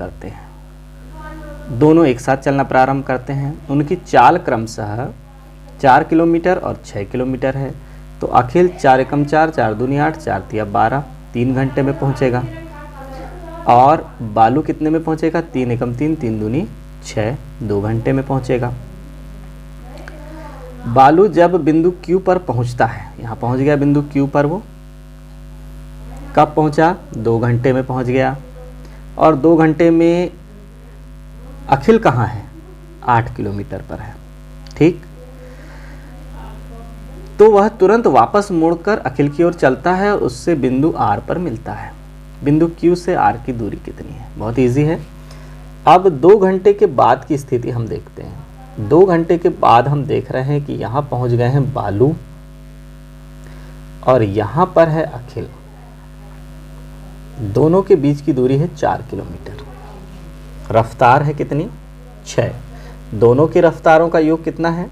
करते हैं। उनकी चाल क्रमशः 4 किलोमीटर और 6 किलोमीटर है। तो अखिल 4 एकम 4, 4 दूनी 8, 4 तिया 12, 3 घंटे में पहुंचेगा। और बालू कितने में पहुंचेगा? 3 एकम 3, 3 दूनी 6, 2 घंटे में पहुंचेगा। बालू जब बिंदु Q पर पहुंचता है, यहाँ पहुंच गया बिंदु Q पर, वो कब पहुंचा? 2 घंटे में पहुंच गया। और 2 घंटे में अखिल कहाँ है? 8 किलोमीटर पर है। ठीक, तो वह तुरंत वापस मुड़कर अखिल की ओर चलता है, उससे बिंदु R पर मिलता है। बिंदु Q से R की दूरी कितनी है? बहुत इजी है। अब 2 घंटे के बाद की स्थिति हम देखते हैं। 2 घंटे के बाद हम देख रहे हैं कि यहाँ पहुँच गए हैं बालू और यहाँ पर है अखिल। दोनों के बीच की दूरी है 4 किलोमीटर। रफ्तार है कितनी? 6। दोनों की रफ्तारों का योग कितना है?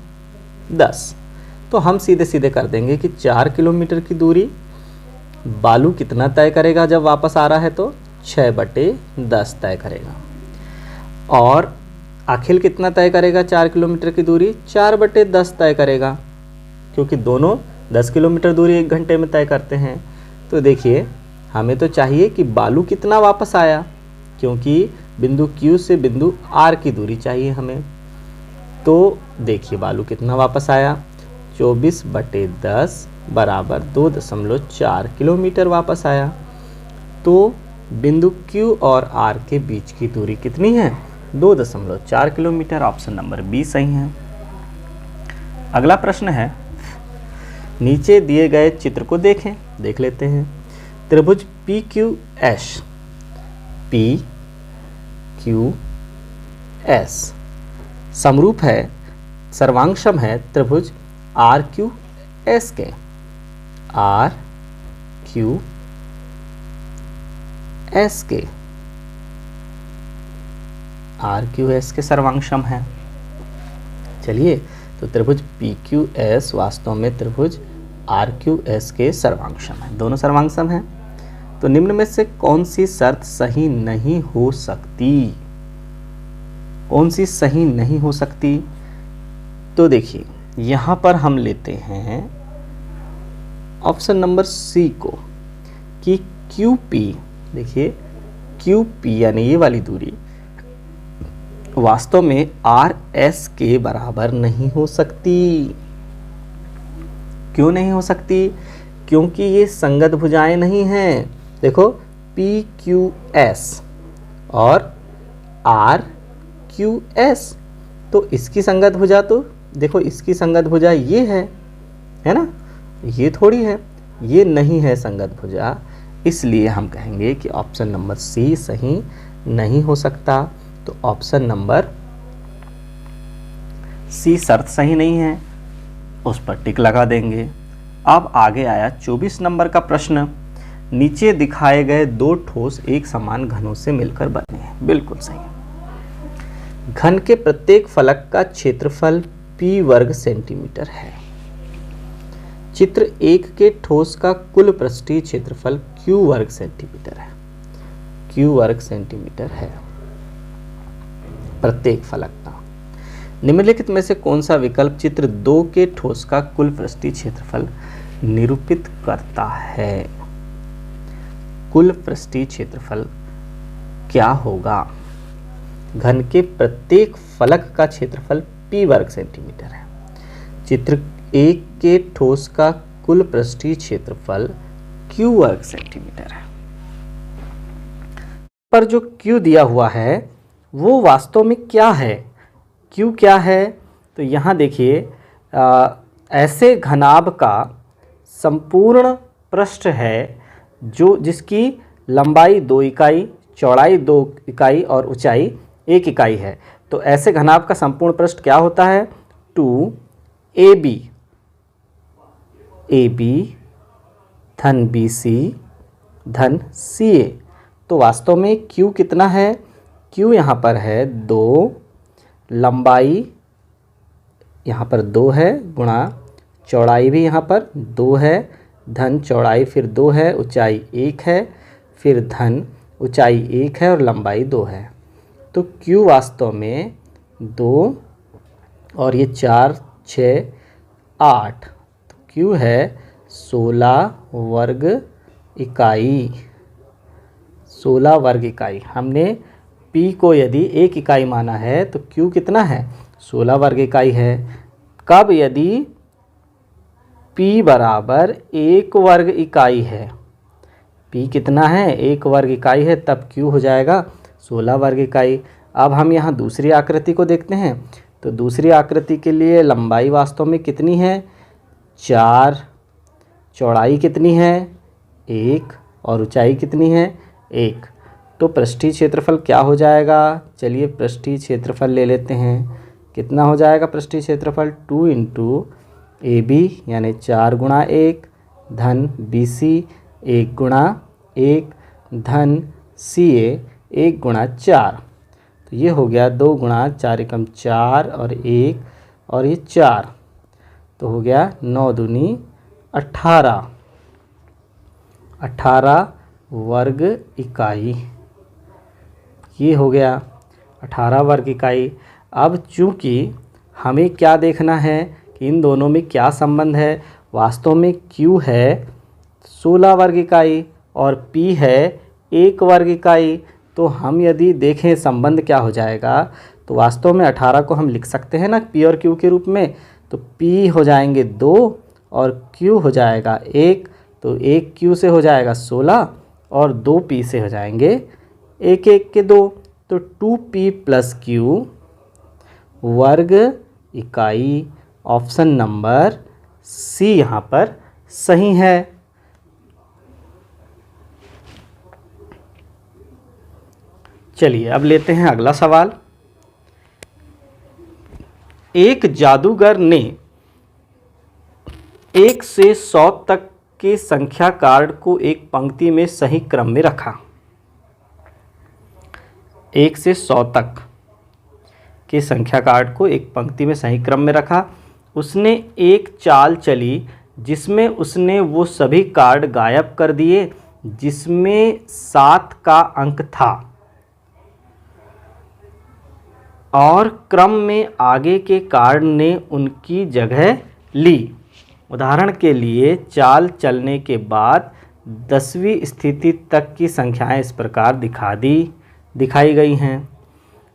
10। तो हम सीधे सीधे कर देंगे कि 4 किलोमीटर की दूरी बालू कितना तय करेगा जब वापस आ रहा है? तो 6/10 तय करेगा। और अखिल कितना तय करेगा? 4 किलोमीटर की दूरी 4/10 तय करेगा, क्योंकि दोनों 10 किलोमीटर दूरी 1 घंटे में तय करते हैं। तो देखिए, हमें तो चाहिए कि बालू कितना वापस आया, क्योंकि बिंदु Q से बिंदु R की दूरी चाहिए हमें। तो देखिए, बालू कितना वापस आया? 24/10 बराबर 2.4 किलोमीटर वापस आया। तो बिंदु Q और R के बीच की दूरी कितनी है? 2.4 किलोमीटर। ऑप्शन नंबर बी सही है। अगला प्रश्न है, नीचे दिए गए चित्र को देख लेते हैं। त्रिभुज PQS पी क्यू एस समरूप है, सर्वांगसम है त्रिभुज आर क्यू एस के। आर क्यू एस के, आर क्यू एस के सर्वांगसम है। चलिए, तो त्रिभुज पी क्यू एस वास्तव में त्रिभुज आर क्यू एस के सर्वांगसम है, दोनों सर्वांगसम हैं। तो निम्न में से कौन सी शर्त सही नहीं हो सकती? कौन सी सही नहीं हो सकती? तो देखिए, यहां पर हम लेते हैं ऑप्शन नंबर सी को कि क्यू पी, देखिए क्यू पी यानी ये वाली दूरी वास्तव में आर एस के बराबर नहीं हो सकती। क्यों नहीं हो सकती? क्योंकि ये संगत भुजाएं नहीं हैं। देखो पी क्यू एस और आर क्यू एस, तो इसकी संगत भुजा तो देखो, इसकी संगत भुजा ये है ना, ये थोड़ी है, ये नहीं है संगत भुजा। इसलिए हम कहेंगे कि ऑप्शन नंबर सी सही नहीं हो सकता। तो ऑप्शन नंबर सी शर्त सही नहीं है, उस पर टिक लगा देंगे। अब आगे आया 24 नंबर का प्रश्न। नीचे दिखाए गए दो ठोस एक समान घनों से मिलकर बने हैं। बिल्कुल सही। घन के प्रत्येक फलक का क्षेत्रफल p वर्ग सेंटीमीटर है। चित्र 1 के ठोस का कुल पृष्ठीय क्षेत्रफल q वर्ग सेंटीमीटर है। q वर्ग सेंटीमीटर है प्रत्येक फलक का। निम्नलिखित में से कौन सा विकल्प चित्र 2 के ठोस का कुल पृष्ठीय क्षेत्रफल निरूपित करता है? कुल पृष्ठीय क्षेत्रफल क्या होगा? घन के प्रत्येक फलक का क्षेत्रफल p वर्ग सेंटीमीटर है। चित्र 1 के ठोस का कुल पृष्ठीय क्षेत्रफल q वर्ग सेंटीमीटर है। पर जो q दिया हुआ है वो वास्तव में क्या है? q क्या है? तो यहाँ देखिए, ऐसे घनाभ का संपूर्ण पृष्ठ है जो जिसकी लंबाई 2 इकाई, चौड़ाई 2 इकाई और ऊंचाई 1 इकाई है। तो ऐसे घनाभ का संपूर्ण पृष्ठ क्या होता है? 2ab धन BC धन CA। तो वास्तव में Q कितना है? Q यहाँ पर है 2, लंबाई यहाँ पर 2 है, गुणा चौड़ाई भी यहाँ पर 2 है, धन चौड़ाई फिर 2 है, ऊंचाई 1 है, फिर धन ऊंचाई 1 है और लंबाई 2 है। तो Q वास्तव में 2 और ये 4 6 8, तो Q है 16 वर्ग इकाई। 16 वर्ग इकाई। हमने P को यदि 1 इकाई माना है तो Q कितना है? 16 वर्ग इकाई है। कब? यदि P बराबर 1 वर्ग इकाई है। P कितना है? 1 वर्ग इकाई है, तब Q हो जाएगा 16 वर्ग इकाई। अब हम यहाँ दूसरी आकृति को देखते हैं। तो दूसरी आकृति के लिए लंबाई वास्तव में कितनी है? 4, चौड़ाई कितनी है? 1 और ऊंचाई कितनी है? 1। तो पृष्ठीय क्षेत्रफल क्या हो जाएगा? चलिए पृष्ठीय क्षेत्रफल ले लेते हैं। कितना हो जाएगा पृष्ठीय क्षेत्रफल? 2 इंटू AB यानी 4 गुणा 1 धन BC 1 गुणा 1 धन CA 1 गुणा 4। तो ये हो गया 2 गुणा 4 एकम 4 और 1 और ये 4, तो हो गया 9 दूनी 18 वर्ग इकाई। ये हो गया 18 वर्ग इकाई। अब चूँकि हमें क्या देखना है कि इन दोनों में क्या संबंध है। वास्तव में Q है 16 वर्ग इकाई और P है 1 वर्ग इकाई। तो हम यदि देखें संबंध क्या हो जाएगा, तो वास्तव में 18 को हम लिख सकते हैं ना P और Q के रूप में। तो P हो जाएंगे 2 और Q हो जाएगा 1, तो 1 Q से हो जाएगा 16 और 2 P से हो जाएंगे 1 1 के 2, तो 2P + Q वर्ग इकाई। ऑप्शन नंबर सी यहाँ पर सही है। चलिए अब लेते हैं अगला सवाल। एक जादूगर ने 1 से 100 तक के संख्या कार्ड को एक पंक्ति में सही क्रम में रखा। 1 से 100 तक के संख्या कार्ड को एक पंक्ति में सही क्रम में रखा। उसने एक चाल चली जिसमें उसने वो सभी कार्ड गायब कर दिए जिसमें 7 का अंक था और क्रम में आगे के कार्ड ने उनकी जगह ली। उदाहरण के लिए चाल चलने के बाद 10वीं स्थिति तक की संख्याएं इस प्रकार दिखाई गई हैं।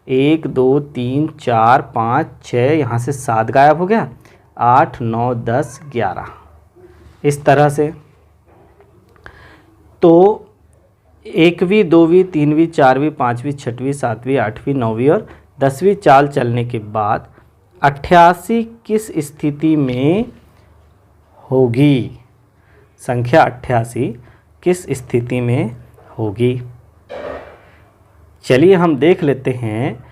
1 2 3 4 5 6, यहाँ से 7 गायब हो गया, 8 9 10 11, इस तरह से। तो 1वीं 2वीं 3वीं 4वीं 5वीं 6वीं 7वीं 8वीं 9वीं और 10वीं चाल चलने के बाद 88 किस स्थिति में होगी? संख्या 88 किस स्थिति में होगी? चलिए हम देख लेते हैं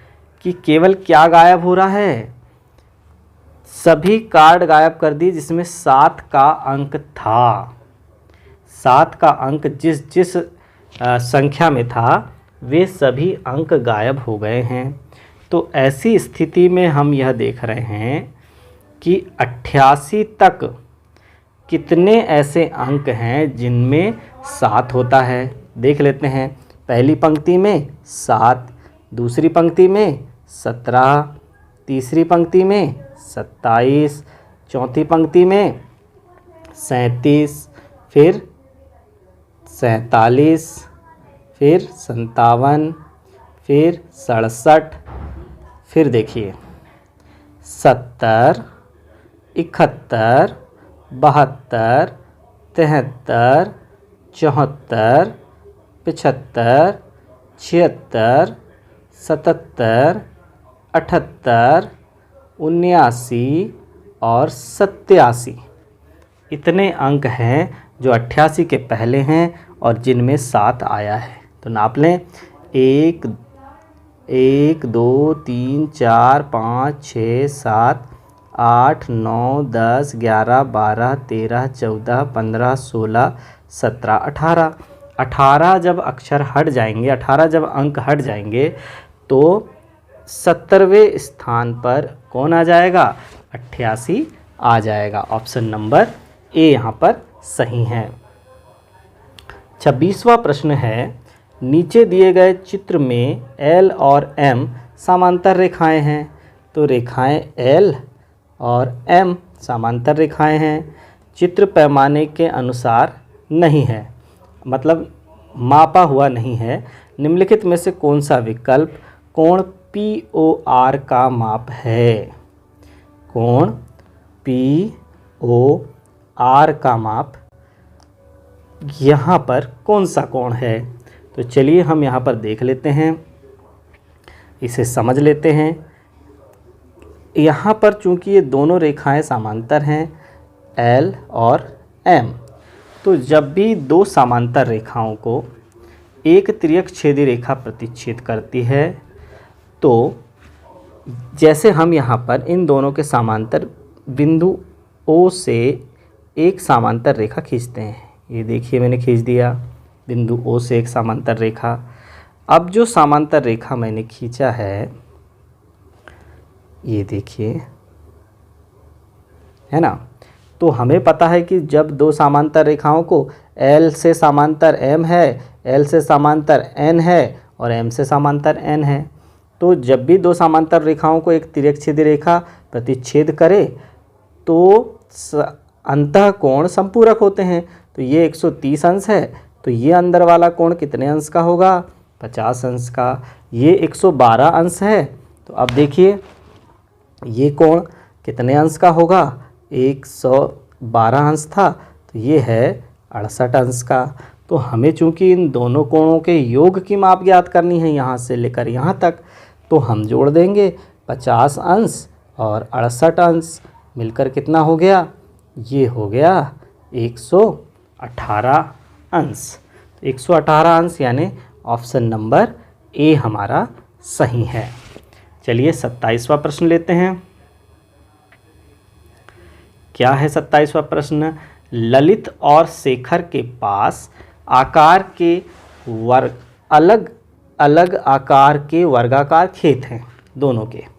कि केवल क्या गायब हो रहा है। सभी कार्ड गायब कर दिए जिसमें 7 का अंक था। 7 का अंक जिस संख्या में था वे सभी अंक गायब हो गए हैं। तो ऐसी स्थिति में हम यह देख रहे हैं कि 88 तक कितने ऐसे अंक हैं जिनमें 7 होता है। देख लेते हैं। पहली पंक्ति में 7, दूसरी पंक्ति में 17, तीसरी पंक्ति में 27, चौथी पंक्ति में 37, फिर 47, फिर 57, फिर 67, फिर देखिए 70, 71, 72, 73, 74, 75, 76, 77, 78, 79 और 87। इतने अंक हैं जो 88 के पहले हैं और जिनमें 7 आया है। तो नाप लें। 1 2 3 4 5 6 7 8 9 10 11 12 13 14 15 16 17 18। 18 जब अक्षर हट जाएंगे, 18 जब अंक हट जाएंगे तो 70वें स्थान पर कौन आ जाएगा? 88 आ जाएगा। ऑप्शन नंबर ए यहाँ पर सही है। 26वां प्रश्न है, नीचे दिए गए चित्र में L और M समांतर रेखाएं हैं। तो रेखाएं L और M समांतर रेखाएं हैं। चित्र पैमाने के अनुसार नहीं है, मतलब मापा हुआ नहीं है। निम्नलिखित में से कौन सा विकल्प कोण POR का माप है? कोण POR का माप यहाँ पर कौन सा कोण है? तो चलिए हम यहाँ पर देख लेते हैं, इसे समझ लेते हैं। यहाँ पर चूंकि ये दोनों रेखाएं समांतर हैं L और M, तो जब भी दो समांतर रेखाओं को एक तिर्यक छेदी रेखा प्रतिच्छेद करती है तो जैसे हम यहाँ पर इन दोनों के समांतर बिंदु O से एक समांतर रेखा खींचते हैं। ये देखिए मैंने खींच दिया बिंदु O से एक समांतर रेखा। अब जो समांतर रेखा मैंने खींचा है ये देखिए, है ना। तो हमें पता है कि जब दो समांतर रेखाओं को L से समांतर M है, L से समांतर N है और M से समांतर N है, तो जब भी दो समांतर रेखाओं को एक तिर्यक छेदी रेखा प्रतिच्छेद करे तो अंतः कोण संपूरक होते हैं। तो ये 130 अंश है, तो ये अंदर वाला कोण कितने अंश का होगा? 50 अंश का। ये 112 अंश है, तो अब देखिए ये कोण कितने अंश का होगा? 112 अंश था, तो ये है 68 अंश का। तो हमें चूंकि इन दोनों कोणों के योग की माप ज्ञात करनी है यहाँ से लेकर यहाँ तक, तो हम जोड़ देंगे 50 अंश और 68 अंश मिलकर कितना हो गया? ये हो गया 118 अंश। 118 अंश यानी ऑप्शन नंबर ए हमारा सही है। चलिए 27वां प्रश्न लेते हैं। क्या है 27वां प्रश्न? ललित और शेखर के पास आकार के अलग अलग आकार के वर्गाकार खेत हैं दोनों के।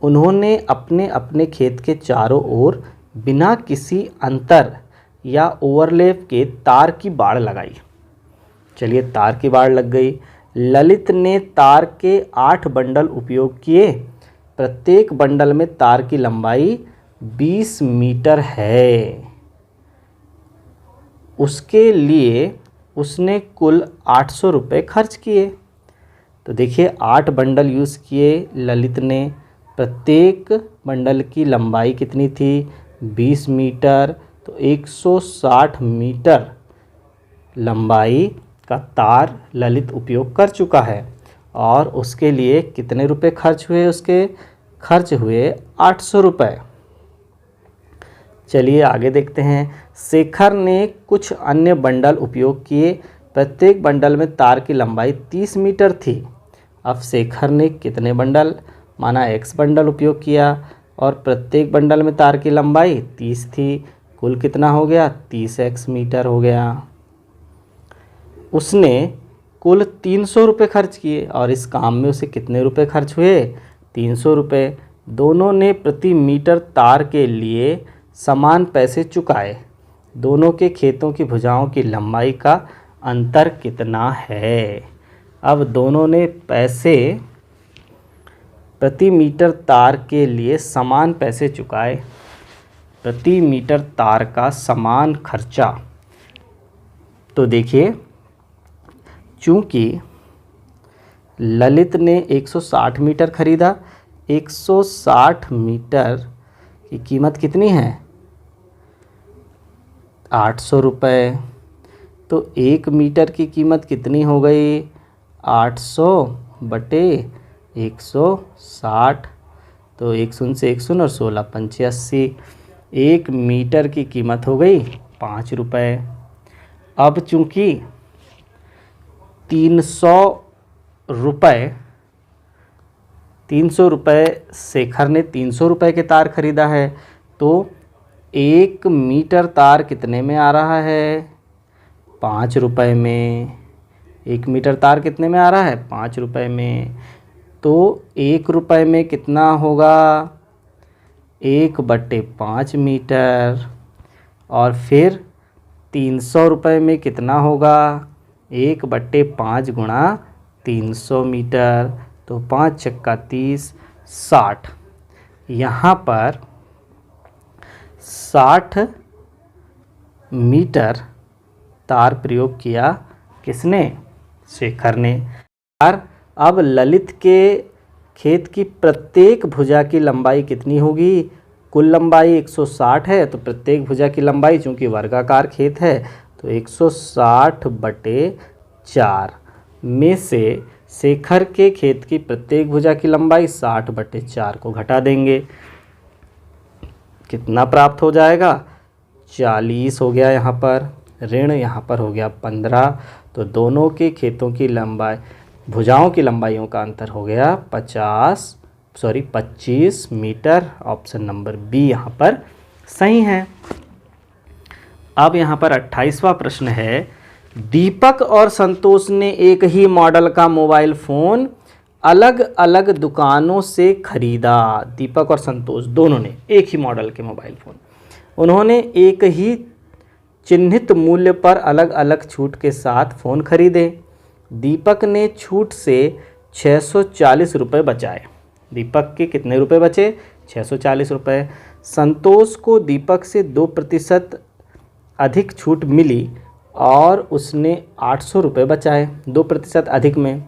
उन्होंने अपने अपने खेत के चारों ओर बिना किसी अंतर या ओवरलैप के तार की बाड़ लगाई। चलिए तार की बाड़ लग गई। ललित ने तार के 8 बंडल उपयोग किए। प्रत्येक बंडल में तार की लंबाई 20 मीटर है। उसके लिए उसने कुल 800 रुपये खर्च किए। तो देखिए 8 बंडल यूज़ किए ललित ने। प्रत्येक बंडल की लंबाई कितनी थी? 20 मीटर। तो 160 मीटर लंबाई का तार ललित उपयोग कर चुका है। और उसके लिए कितने रुपए खर्च हुए? उसके खर्च हुए 800 रुपये। चलिए आगे देखते हैं। शेखर ने कुछ अन्य बंडल उपयोग किए। प्रत्येक बंडल में तार की लंबाई 30 मीटर थी। अब शेखर ने कितने बंडल माना x बंडल उपयोग किया और प्रत्येक बंडल में तार की लंबाई 30 थी। कुल कितना हो गया? 30x मीटर हो गया। उसने कुल 300 रुपये खर्च किए और इस काम में उसे कितने रुपए खर्च हुए? 300 रुपये। दोनों ने प्रति मीटर तार के लिए समान पैसे चुकाए। दोनों के खेतों की भुजाओं की लंबाई का अंतर कितना है? अब दोनों ने पैसे प्रति मीटर तार के लिए समान पैसे चुकाए। प्रति मीटर तार का समान खर्चा। तो देखिए चूँकि ललित ने 160 मीटर खरीदा, 160 मीटर की कीमत कितनी है? 800 रुपये। तो 1 मीटर की कीमत कितनी हो गई? 800 बटे 160। तो 1 शून्य से 1 शून्य और 16 पंचे 80। 1 मीटर की कीमत हो गई 5 रुपये। अब चूँकि 300 रुपये शेखर ने 300 रुपये के तार खरीदा है, तो 1 मीटर तार कितने में आ रहा है? 5 रुपये में। 1 मीटर तार कितने में आ रहा है? 5 रुपये में। तो 1 रुपये में कितना होगा? 1/5 मीटर। और फिर 300 रुपये में कितना होगा? 1/5 गुणा 300 मीटर। तो 5 छक्का 30, 60। यहाँ पर 60 मीटर तार प्रयोग किया किसने? शेखर ने। अब ललित के खेत की प्रत्येक भुजा की लंबाई कितनी होगी? कुल लंबाई 160 है, तो प्रत्येक भुजा की लंबाई चूँकि वर्गाकार खेत है तो 160/4 में से शेखर के खेत की प्रत्येक भुजा की लंबाई 60/4 को घटा देंगे। कितना प्राप्त हो जाएगा? 40 हो गया यहाँ पर। ऋण यहाँ पर हो गया 15। तो दोनों के खेतों की लंबाई भुजाओं की लंबाइयों का अंतर हो गया 25 मीटर। ऑप्शन नंबर बी यहाँ पर सही है। अब यहाँ पर 28वां प्रश्न है। दीपक और संतोष ने एक ही मॉडल का मोबाइल फ़ोन अलग अलग दुकानों से खरीदा। दीपक और संतोष दोनों ने एक ही मॉडल के मोबाइल फ़ोन, उन्होंने एक ही चिन्हित मूल्य पर अलग अलग छूट के साथ फ़ोन खरीदे। दीपक ने छूट से 640 रुपये बचाए। दीपक के कितने रुपए बचे? 640 रुपये। संतोष को दीपक से 2% अधिक छूट मिली और उसने 800 रुपये बचाए 2% अधिक में।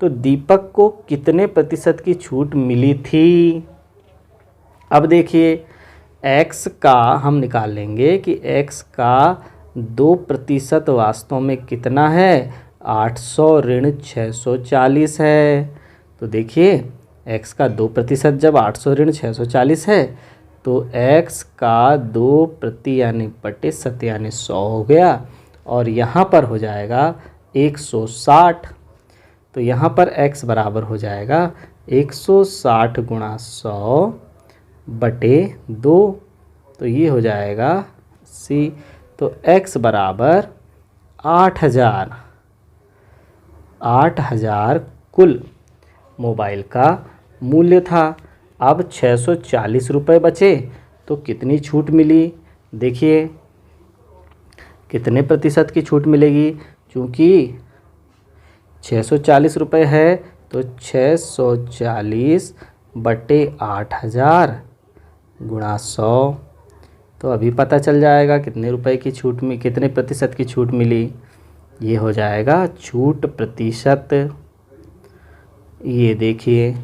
तो दीपक को कितने प्रतिशत की छूट मिली थी? अब देखिए x का हम निकाल लेंगे कि x का 2% वास्तव में कितना है? 800 ऋण 640 है। तो देखिए x का 2% जब 800 ऋण 640 है तो x का 2% यानी बटे 7 यानी 100 हो गया और यहाँ पर हो जाएगा 160। तो यहाँ पर x बराबर हो जाएगा 160 गुणा 100 बटे 2, तो ये हो जाएगा c। तो x बराबर 8,000 कुल मोबाइल का मूल्य था। अब 640 रुपये बचे, तो कितनी छूट मिली? देखिए कितने प्रतिशत की छूट मिलेगी, क्योंकि 640 रुपये है तो 640 बटे 8,000 गुणा 100, तो अभी पता चल जाएगा कितने रुपए की छूट में कितने प्रतिशत की छूट मिली। ये हो जाएगा छूट प्रतिशत। ये देखिए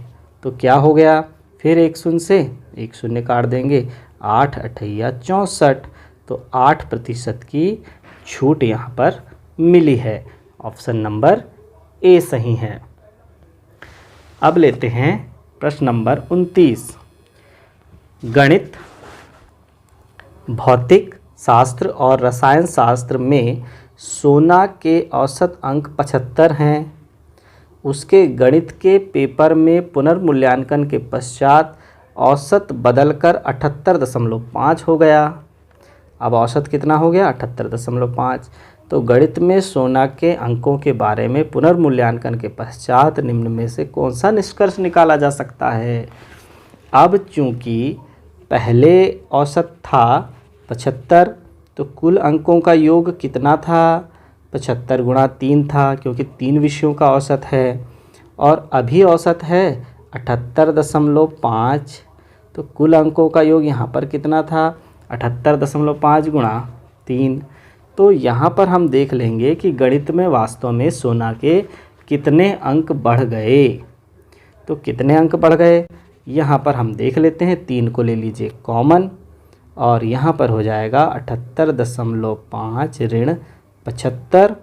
तो क्या हो गया, फिर एक शून्य से एक शून्य काट देंगे, 8 अठैया 64, तो 8% की छूट यहाँ पर मिली है। ऑप्शन नंबर ए सही है। अब लेते हैं प्रश्न नंबर 29। गणित, भौतिक शास्त्र और रसायन शास्त्र में सोना के औसत अंक 75 हैं। उसके गणित के पेपर में पुनर्मूल्यांकन के पश्चात औसत बदलकर 78.5 हो गया। अब औसत कितना हो गया? 78.5। तो गणित में सोना के अंकों के बारे में पुनर्मूल्यांकन के पश्चात निम्न में से कौन सा निष्कर्ष निकाला जा सकता है? अब चूंकि पहले औसत था 75, तो कुल अंकों का योग कितना था? 75 गुणा 3 था, क्योंकि 3 विषयों का औसत है। और अभी औसत है 78.5, तो कुल अंकों का योग यहाँ पर कितना था? 78.5 गुणा 3। तो यहाँ पर हम देख लेंगे कि गणित में वास्तव में सोना के कितने अंक बढ़ गए। तो कितने अंक बढ़ गए यहाँ पर हम देख लेते हैं। 3 को ले लीजिए कॉमन, और यहाँ पर हो जाएगा 78.5 ऋण 75,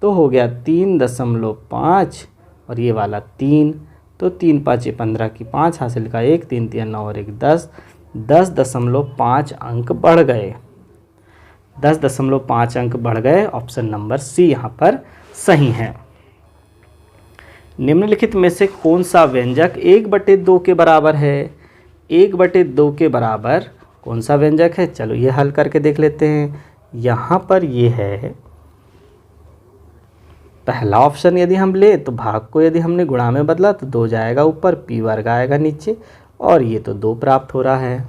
तो हो गया 3.5 और ये वाला 3, तो 3 5 15 की 5 हासिल का 1, 3 3 9 और 1 10, 10.5 अंक बढ़ गए। 10.5 अंक बढ़ गए। ऑप्शन नंबर सी यहाँ पर सही है। निम्नलिखित में से कौन सा व्यंजक 1/2 के बराबर है? 1/2 के बराबर कौन सा व्यंजक है? चलो ये हल करके देख लेते हैं। यहाँ पर ये है पहला ऑप्शन। यदि हम ले तो भाग को यदि हमने गुणा में बदला तो 2 जाएगा ऊपर, p वर्ग आएगा नीचे, और ये तो 2 प्राप्त हो रहा है।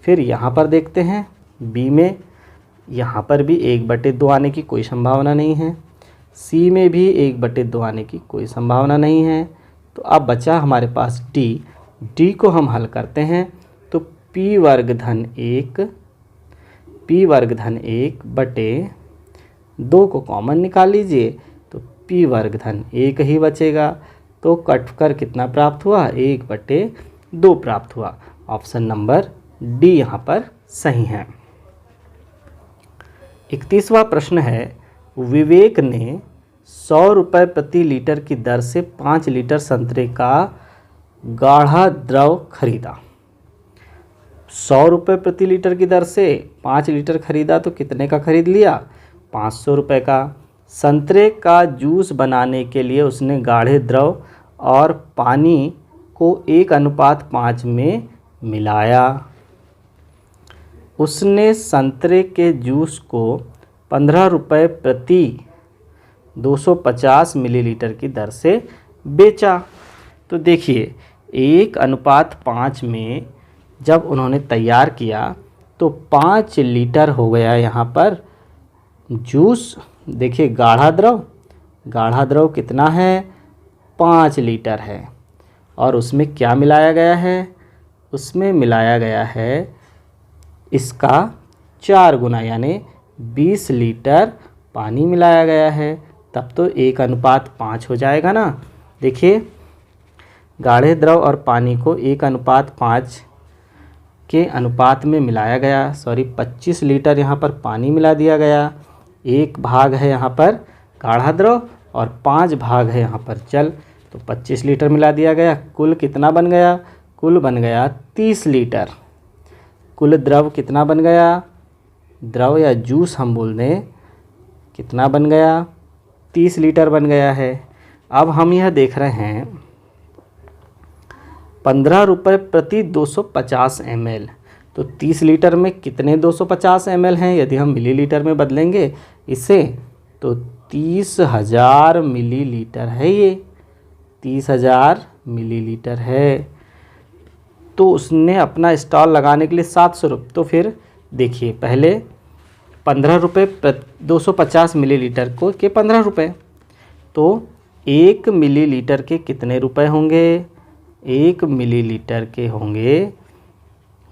फिर यहाँ पर देखते हैं b में, यहाँ पर भी 1/2 आने की कोई संभावना नहीं है। c में भी 1/2 आने की कोई संभावना नहीं है। तो अब बचा हमारे पास d को हम हल करते हैं तो p वर्ग धन 1 बटे 2 को कॉमन निकाल लीजिए, तो p वर्ग धन 1 ही बचेगा। तो कटकर कितना प्राप्त हुआ? 1/2 प्राप्त हुआ। ऑप्शन नंबर डी यहाँ पर सही है। 31वां प्रश्न है, विवेक ने 100 रुपये प्रति लीटर की दर से 5 लीटर संतरे का गाढ़ा द्रव खरीदा। 100 रुपये प्रति लीटर की दर से 5 लीटर खरीदा, तो कितने का खरीद लिया? 500 रुपये का। संतरे का जूस बनाने के लिए उसने गाढ़े द्रव और पानी को 1:5 में मिलाया। उसने संतरे के जूस को 15 रुपये प्रति 250 मिलीलीटर की दर से बेचा। तो देखिए 1:5 में जब उन्होंने तैयार किया तो 5 लीटर हो गया यहाँ पर जूस। देखिए गाढ़ा द्रव कितना है? 5 लीटर है। और उसमें क्या मिलाया गया है? उसमें मिलाया गया है इसका 4 गुना, यानी 20 लीटर पानी मिलाया गया है। तब तो 1:5 हो जाएगा ना। देखिए गाढ़े द्रव और पानी को 1:5 के अनुपात में मिलाया गया। 25 लीटर यहाँ पर पानी मिला दिया गया। 1 भाग है यहाँ पर गाढ़ा द्रव और 5 भाग है यहाँ पर जल, तो 25 लीटर मिला दिया गया। कुल कितना बन गया? कुल बन गया 30 लीटर। कुल द्रव कितना बन गया? द्रव या जूस हम बोल दें, कितना बन गया? 30 लीटर बन गया है। अब हम यह देख रहे हैं 15 रुपये प्रति 250 ml। तो 30 लीटर में कितने 250 ml हैं? यदि हम मिलीलीटर में बदलेंगे इसे तो 30,000 मिलीलीटर है। ये 30,000 मिलीलीटर है। तो उसने अपना स्टॉल लगाने के लिए 700 रुपये। तो फिर देखिए, पहले 15 रुपये 250 मिलीलीटर को के 15 रुपये, तो 1 मिलीलीटर के कितने रुपए होंगे? 1 मिलीलीटर के होंगे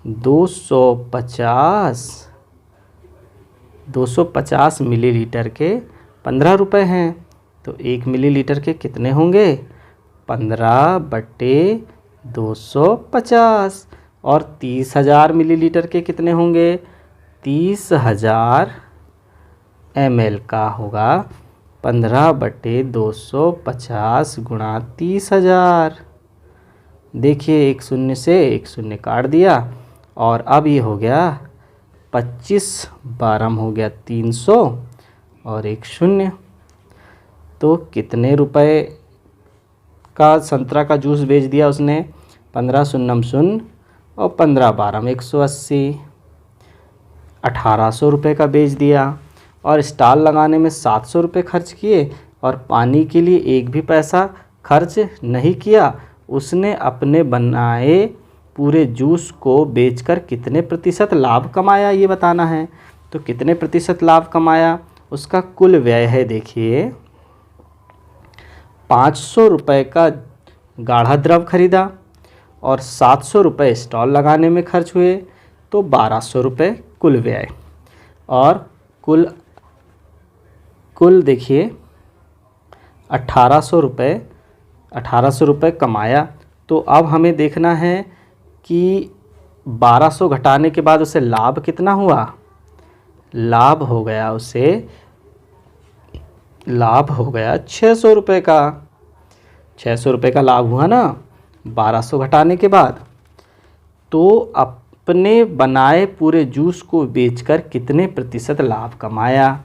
250 मिलीलीटर के 15 रुपये हैं। तो 1 मिलीलीटर के कितने होंगे? 15/250। और 30,000 मिलीलीटर के कितने होंगे? 30,000 ml का होगा 15/250 गुणा 30,000। देखिए, एक शून्य से एक शून्य काट दिया और अब ये हो गया 25 12 हो गया 300 और एक शून्य। तो कितने रुपए का संतरा का जूस बेच दिया उसने? 15 शून्यम शून्य और 15 12 180, 1800 रुपये का बेच दिया। और स्टॉल लगाने में 700 रुपये खर्च किए और पानी के लिए एक भी पैसा खर्च नहीं किया। उसने अपने बनाए पूरे जूस को बेचकर कितने प्रतिशत लाभ कमाया, ये बताना है। तो कितने प्रतिशत लाभ कमाया? उसका कुल व्यय है, देखिए, 500 रुपये का गाढ़ा द्रव खरीदा और 700 रुपये स्टॉल लगाने में खर्च हुए, तो 1200 रुपये कुल व्यय। और कुल देखिए 1800 रुपये कमाया। तो अब हमें देखना है कि 1200 घटाने के बाद उसे लाभ कितना हुआ? लाभ हो गया 600 रुपये का। 600 रुपये का लाभ हुआ ना 1200 घटाने के बाद। तो अपने बनाए पूरे जूस को बेचकर कितने प्रतिशत लाभ कमाया?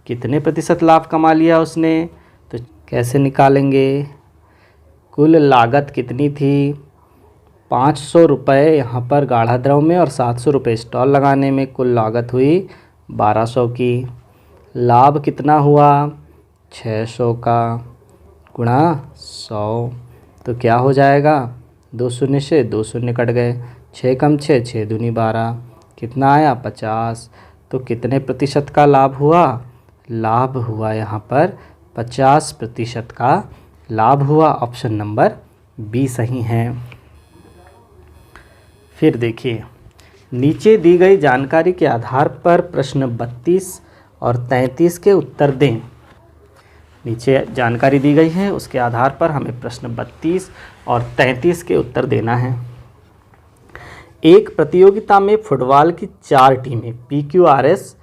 कितने प्रतिशत लाभ कमा लिया उसने? तो कैसे निकालेंगे? कुल लागत कितनी थी? 500 रुपये यहाँ पर गाढ़ा द्रव में और 700 रुपये स्टॉल लगाने में कुल लागत हुई 1200 की। लाभ कितना हुआ? 600 का गुणा 100। तो क्या हो जाएगा? 2 शून्य से 2 शून्य कट गए, 6 कम 6 6 दूनी 12, कितना आया? 50। तो कितने प्रतिशत का लाभ हुआ? लाभ हुआ यहाँ पर 50% का लाभ हुआ। ऑप्शन नंबर बी सही है। फिर देखिए, नीचे दी गई जानकारी के आधार पर प्रश्न 32 और 33 के उत्तर दें। नीचे जानकारी दी गई है, उसके आधार पर हमें प्रश्न 32 और 33 के उत्तर देना है। एक प्रतियोगिता में फुटबॉल की 4 टीमें PQRS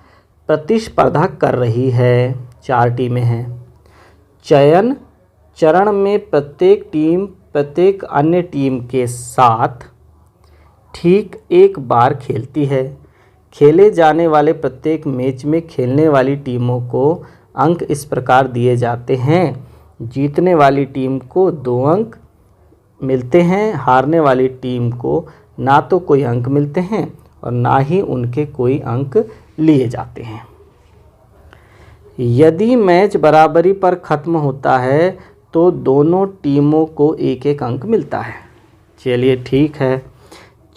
प्रतिस्पर्धा कर रही है। 4 टीमें हैं। चयन चरण में प्रत्येक टीम प्रत्येक अन्य टीम के साथ ठीक एक बार खेलती है। खेले जाने वाले प्रत्येक मैच में खेलने वाली टीमों को अंक इस प्रकार दिए जाते हैं। जीतने वाली टीम को 2 अंक मिलते हैं, हारने वाली टीम को ना तो कोई अंक मिलते हैं और ना ही उनके कोई अंक लिए जाते हैं। यदि मैच बराबरी पर ख़त्म होता है तो दोनों टीमों को 1-1 अंक मिलता है। चलिए ठीक है।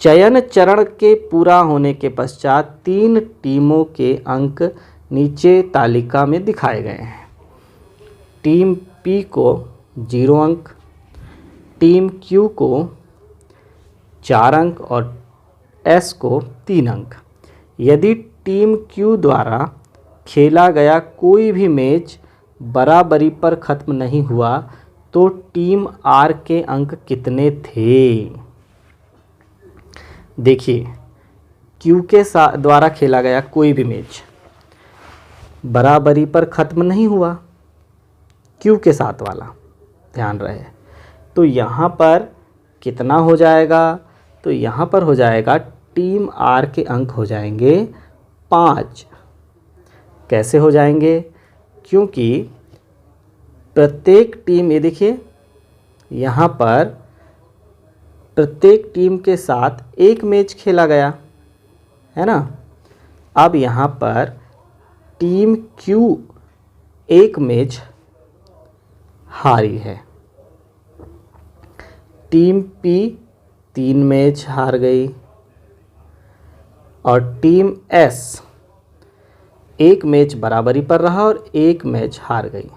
चयन चरण के पूरा होने के पश्चात 3 टीमों के अंक नीचे तालिका में दिखाए गए हैं। टीम P को 0 अंक, टीम Q को 4 अंक और S को 3 अंक। यदि टीम Q द्वारा खेला गया कोई भी मैच बराबरी पर ख़त्म नहीं हुआ तो टीम R के अंक कितने थे? देखिए, Q के द्वारा खेला गया कोई भी मैच बराबरी पर ख़त्म नहीं हुआ, Q के साथ वाला, ध्यान रहे। तो यहाँ पर कितना हो जाएगा? तो यहाँ पर हो जाएगा टीम R के अंक हो जाएंगे 5। कैसे हो जाएंगे? क्योंकि प्रत्येक टीम, ये देखिए यहाँ पर प्रत्येक टीम के साथ एक मैच खेला गया है ना। अब यहाँ पर टीम Q एक मैच हारी है, टीम P 3 मैच हार गई और टीम S एक मैच बराबरी पर रहा और एक मैच हार गई।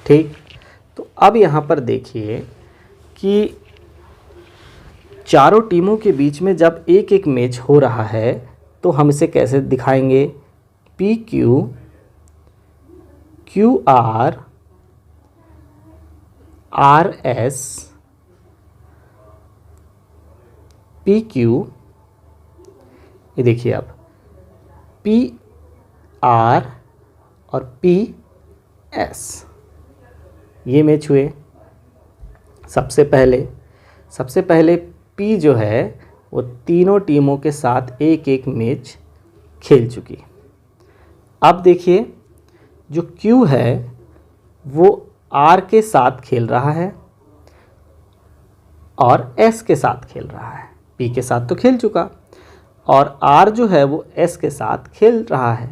ठीक, तो अब यहाँ पर देखिए कि चारों टीमों के बीच में जब एक एक मैच हो रहा है तो हम इसे कैसे दिखाएंगे? PQ QR RS PQ, ये देखिए अब PR और PS ये मैच हुए। सबसे पहले P जो है वो तीनों टीमों के साथ एक एक मैच खेल चुकी। अब देखिए जो Q है वो R के साथ खेल रहा है और S के साथ खेल रहा है। P के साथ तो खेल चुका और R जो है वो S के साथ खेल रहा है,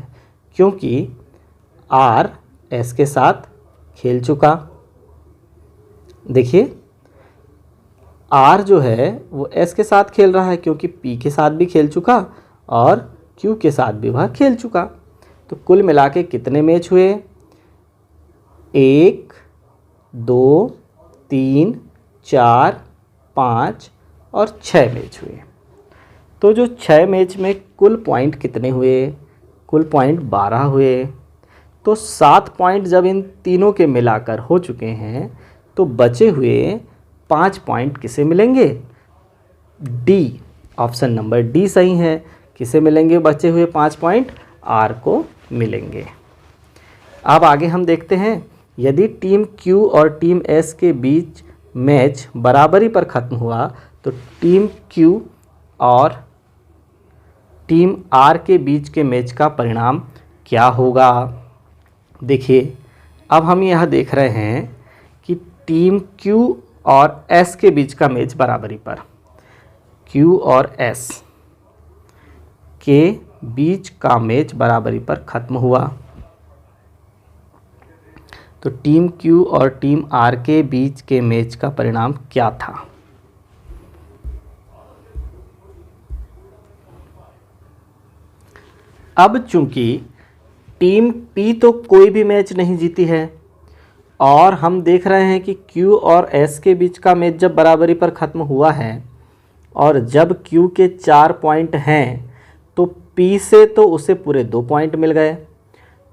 क्योंकि R S के साथ खेल चुका। देखिए R जो है वो S के साथ खेल रहा है क्योंकि P के साथ भी खेल चुका और Q के साथ भी वह खेल चुका। तो कुल मिला के कितने मैच हुए? 1 2 3 4 5 और 6 मैच हुए। तो जो 6 मैच में कुल पॉइंट कितने हुए? कुल पॉइंट 12 हुए। तो 7 पॉइंट जब इन तीनों के मिलाकर हो चुके हैं तो बचे हुए 5 पॉइंट किसे मिलेंगे? डी, ऑप्शन नंबर डी सही है। किसे मिलेंगे बचे हुए 5 पॉइंट? आर को मिलेंगे। अब आगे हम देखते हैं, यदि टीम Q और टीम S के बीच मैच बराबरी पर ख़त्म हुआ तो टीम Q और टीम R के बीच के मैच का परिणाम क्या होगा? देखिए अब हम यह देख रहे हैं कि टीम Q और S के बीच का मैच बराबरी पर, Q और S के बीच का मैच बराबरी पर ख़त्म हुआ। तो टीम Q और टीम R के बीच के मैच का परिणाम क्या था? अब चूंकि टीम P तो कोई भी मैच नहीं जीती है और हम देख रहे हैं कि Q और S के बीच का मैच जब बराबरी पर ख़त्म हुआ है और जब Q के 4 पॉइंट हैं तो P से तो उसे पूरे 2 पॉइंट मिल गए,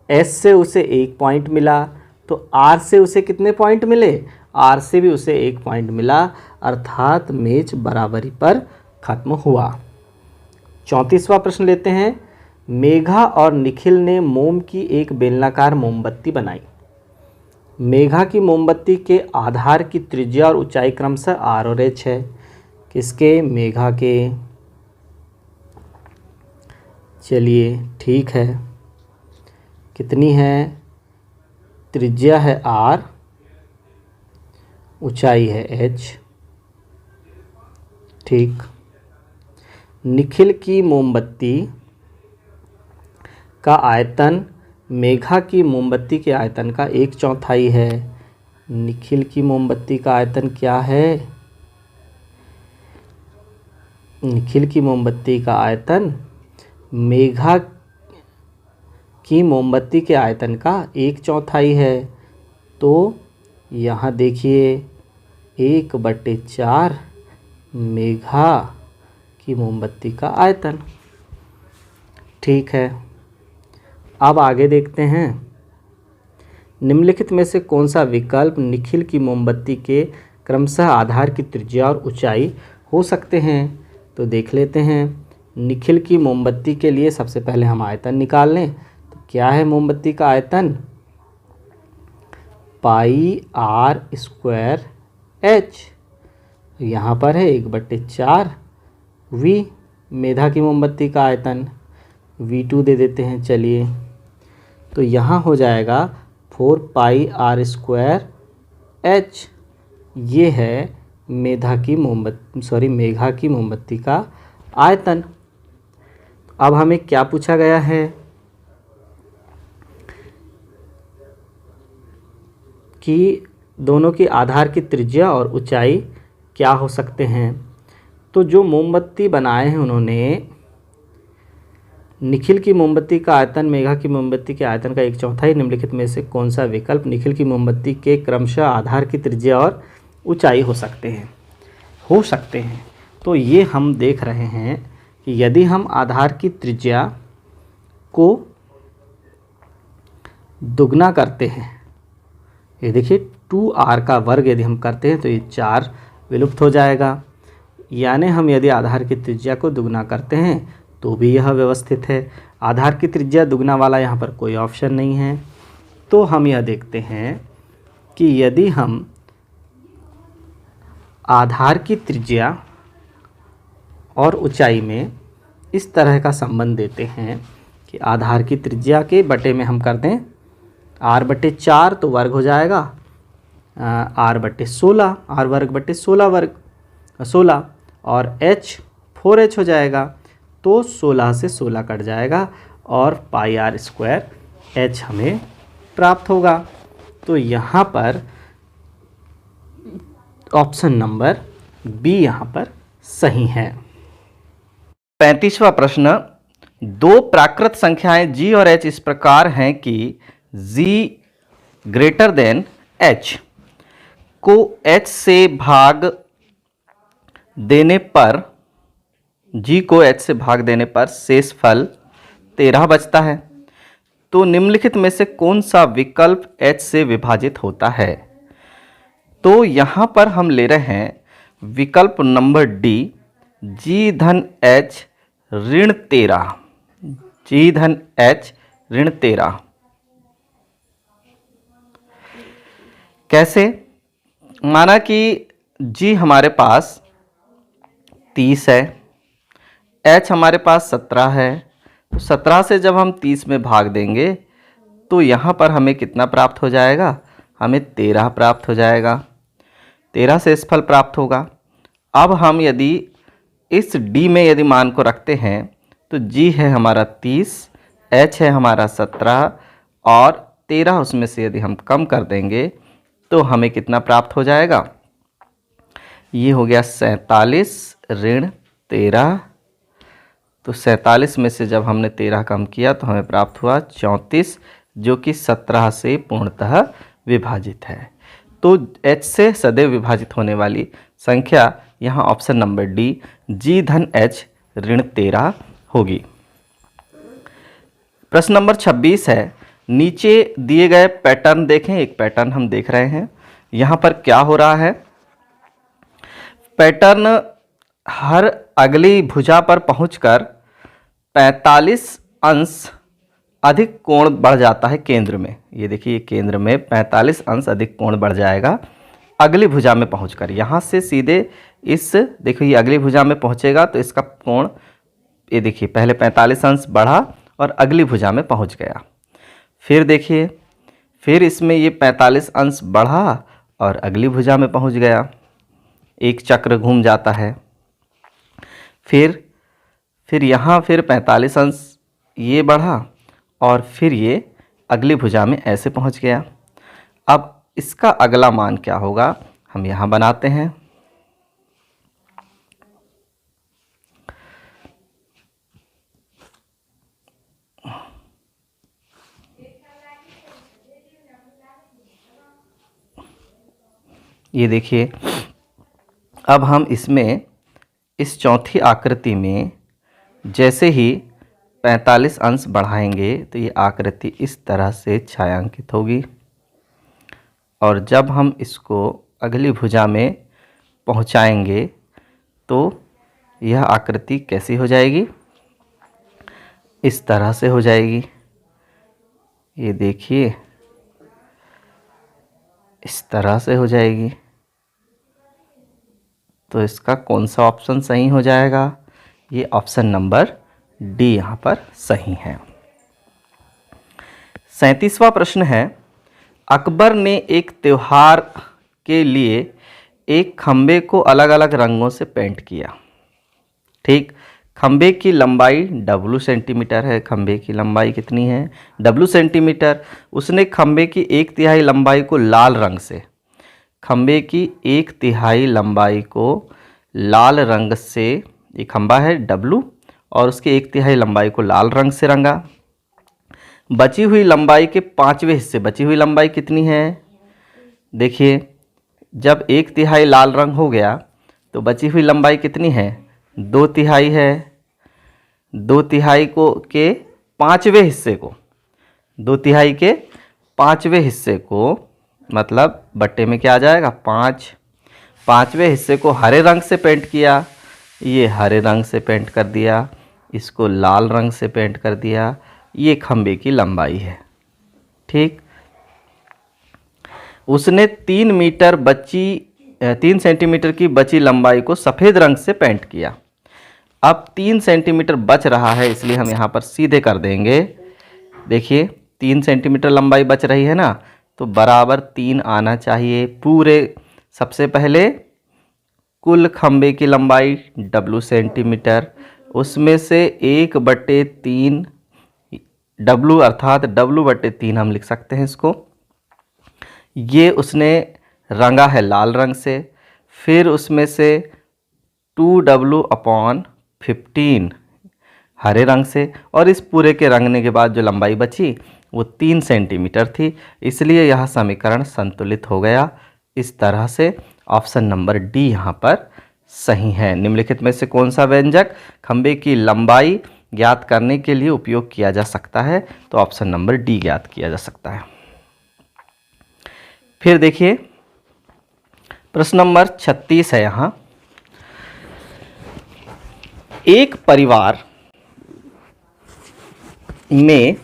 S से उसे 1 पॉइंट मिला, तो R से उसे कितने पॉइंट मिले? R से भी उसे 1 पॉइंट मिला, अर्थात मैच बराबरी पर ख़त्म हुआ। 34वां प्रश्न लेते हैं। मेघा और निखिल ने मोम की एक बेलनाकार मोमबत्ती बनाई। मेघा की मोमबत्ती के आधार की त्रिज्या और ऊंचाई क्रमशः R और H है। किसके? मेघा के। चलिए ठीक है, कितनी है? त्रिज्या है R, ऊंचाई है H। ठीक, निखिल की मोमबत्ती का आयतन मेघा की मोमबत्ती के आयतन का 1/4 है। निखिल की मोमबत्ती का आयतन क्या है? निखिल की मोमबत्ती का आयतन मेघा की मोमबत्ती के आयतन का 1/4 है। तो यहाँ देखिए 1/4 मेघा की मोमबत्ती का आयतन। ठीक है, अब आगे देखते हैं। निम्नलिखित में से कौन सा विकल्प निखिल की मोमबत्ती के क्रमशः आधार की त्रिज्या और ऊंचाई हो सकते हैं? तो देख लेते हैं। निखिल की मोमबत्ती के लिए सबसे पहले हम आयतन निकाल लें। तो क्या है मोमबत्ती का आयतन? πr² H। यहाँ पर है 1/4 V। मेघा की मोमबत्ती का आयतन V2 दे देते हैं। चलिए तो यहाँ हो जाएगा 4πr² H। ये है मेघा की मोमबत्ती का आयतन। अब हमें क्या पूछा गया है कि दोनों की आधार की त्रिज्या और ऊंचाई क्या हो सकते हैं। तो जो मोमबत्ती बनाए हैं उन्होंने, निखिल की मोमबत्ती का आयतन मेघा की मोमबत्ती के आयतन का 1/4 निम्नलिखित में से कौन सा विकल्प निखिल की मोमबत्ती के क्रमशः आधार की त्रिज्या और ऊंचाई हो सकते हैं। तो ये हम देख रहे हैं कि यदि हम आधार की त्रिज्या को दुगना करते हैं, ये देखिए 2r का वर्ग यदि हम करते हैं तो ये 4 विलुप्त हो जाएगा। यानी हम यदि आधार की त्रिज्या को दुगना करते हैं तो भी यह व्यवस्थित है। आधार की त्रिज्या दुगना वाला यहाँ पर कोई ऑप्शन नहीं है। तो हम यह देखते हैं कि यदि हम आधार की त्रिज्या और ऊंचाई में इस तरह का संबंध देते हैं कि आधार की त्रिज्या के बटे में हम कर दें r/4 तो वर्ग हो जाएगा r/16, r वर्ग बटे 16 और h 4h हो जाएगा। तो 16 से 16 कट जाएगा और πr² h हमें प्राप्त होगा। तो यहाँ पर ऑप्शन नंबर बी यहाँ पर सही है। 35वां प्रश्न, दो प्राकृत संख्याएं g और h इस प्रकार हैं कि g ग्रेटर देन h को h से भाग देने पर शेष फल 13 बचता है। तो निम्नलिखित में से कौन सा विकल्प h से विभाजित होता है। तो यहाँ पर हम ले रहे हैं विकल्प नंबर डी, g⁻h ऋण 13। कैसे? माना कि g हमारे पास 30 है, h हमारे पास 17 है। तो 17 से जब हम 30 में भाग देंगे तो यहाँ पर हमें कितना प्राप्त हो जाएगा, हमें 13 प्राप्त हो जाएगा। 13 से इस फल प्राप्त होगा। अब हम यदि इस d में यदि मान को रखते हैं तो g है हमारा 30, h है हमारा 17 और 13 उसमें से यदि हम कम कर देंगे तो हमें कितना प्राप्त हो जाएगा, ये हो गया 47 ऋण 13। तो 47 में से जब हमने 13 कम किया तो हमें प्राप्त हुआ 34, जो कि 17 से पूर्णतः विभाजित है। तो h से सदैव विभाजित होने वाली संख्या यहाँ ऑप्शन नंबर डी, g⁻h ऋण 13 होगी। प्रश्न नंबर 26 है, नीचे दिए गए पैटर्न देखें। एक पैटर्न हम देख रहे हैं। यहाँ पर क्या हो रहा है, पैटर्न हर अगली भुजा पर पहुंचकर 45 अंश अधिक कोण बढ़ जाता है केंद्र में। ये देखिए केंद्र में 45 अंश अधिक कोण बढ़ जाएगा अगली भुजा में पहुंचकर। यहाँ से सीधे इस देखिए ये अगली भुजा में पहुंचेगा तो इसका कोण ये देखिए पहले 45 अंश बढ़ा और अगली भुजा में पहुंच गया। फिर देखिए फिर इसमें ये 45 अंश बढ़ा और अगली भुजा में पहुंच गया, एक चक्र घूम जाता है। फिर यहाँ फिर 45 अंश ये बढ़ा और फिर ये अगली भुजा में ऐसे पहुंच गया। अब इसका अगला मान क्या होगा, हम यहाँ बनाते हैं। ये देखिए अब हम इसमें इस चौथी आकृति में जैसे ही 45 अंश बढ़ाएंगे तो ये आकृति इस तरह से छायांकित होगी और जब हम इसको अगली भुजा में पहुंचाएंगे तो यह आकृति कैसी हो जाएगी, इस तरह से हो जाएगी। ये देखिए इस तरह से हो जाएगी। तो इसका कौन सा ऑप्शन सही हो जाएगा, ये ऑप्शन नंबर डी यहाँ पर सही है। 37वां प्रश्न है, अकबर ने एक त्योहार के लिए एक खंबे को अलग अलग रंगों से पेंट किया। ठीक, खंबे की लंबाई W सेंटीमीटर है। खंबे की लंबाई कितनी है? W centimetre. उसने खंबे की 1/3 लंबाई को लाल रंग से, खंबे की 1/3 लंबाई को लाल रंग से, ये खंबा है W और उसके 1/3 लंबाई को लाल रंग से रंगा। बची हुई लंबाई के 5वें हिस्से, बची हुई लंबाई कितनी है? देखिए, जब 1/3 लाल रंग हो गया तो बची हुई लंबाई कितनी है? 2/3 है। 2/3 को के 5वें हिस्से को, 2/3 के 5वें हिस्से को मतलब बट्टे में क्या आ जाएगा? 5। 5वें हिस्से को हरे रंग से पेंट किया, ये हरे रंग से पेंट कर दिया, इसको लाल रंग से पेंट कर दिया। ये खंबे की लंबाई है। ठीक, उसने 3 सेंटीमीटर की बची लंबाई को सफ़ेद रंग से पेंट किया। अब 3 सेंटीमीटर बच रहा है, इसलिए हम यहाँ पर सीधे कर देंगे। देखिए 3 सेंटीमीटर लंबाई बच रही है ना, तो बराबर 3 आना चाहिए पूरे। सबसे पहले कुल खंबे की लंबाई W सेंटीमीटर, उसमें से 1/3 W अर्थात W/3 हम लिख सकते हैं इसको। ये उसने रंगा है लाल रंग से, फिर उसमें से 2W/15 हरे रंग से, और इस पूरे के रंगने के बाद जो लंबाई बची वो 3 सेंटीमीटर थी, इसलिए यह समीकरण संतुलित हो गया। इस तरह से ऑप्शन नंबर डी यहाँ पर सही है। निम्नलिखित में से कौन सा व्यंजक खंबे की लंबाई ज्ञात करने के लिए उपयोग किया जा सकता है? तो ऑप्शन नंबर डी ज्ञात किया जा सकता है। फिर देखिए प्रश्न नंबर 36 है यहाँ, एक परिवार में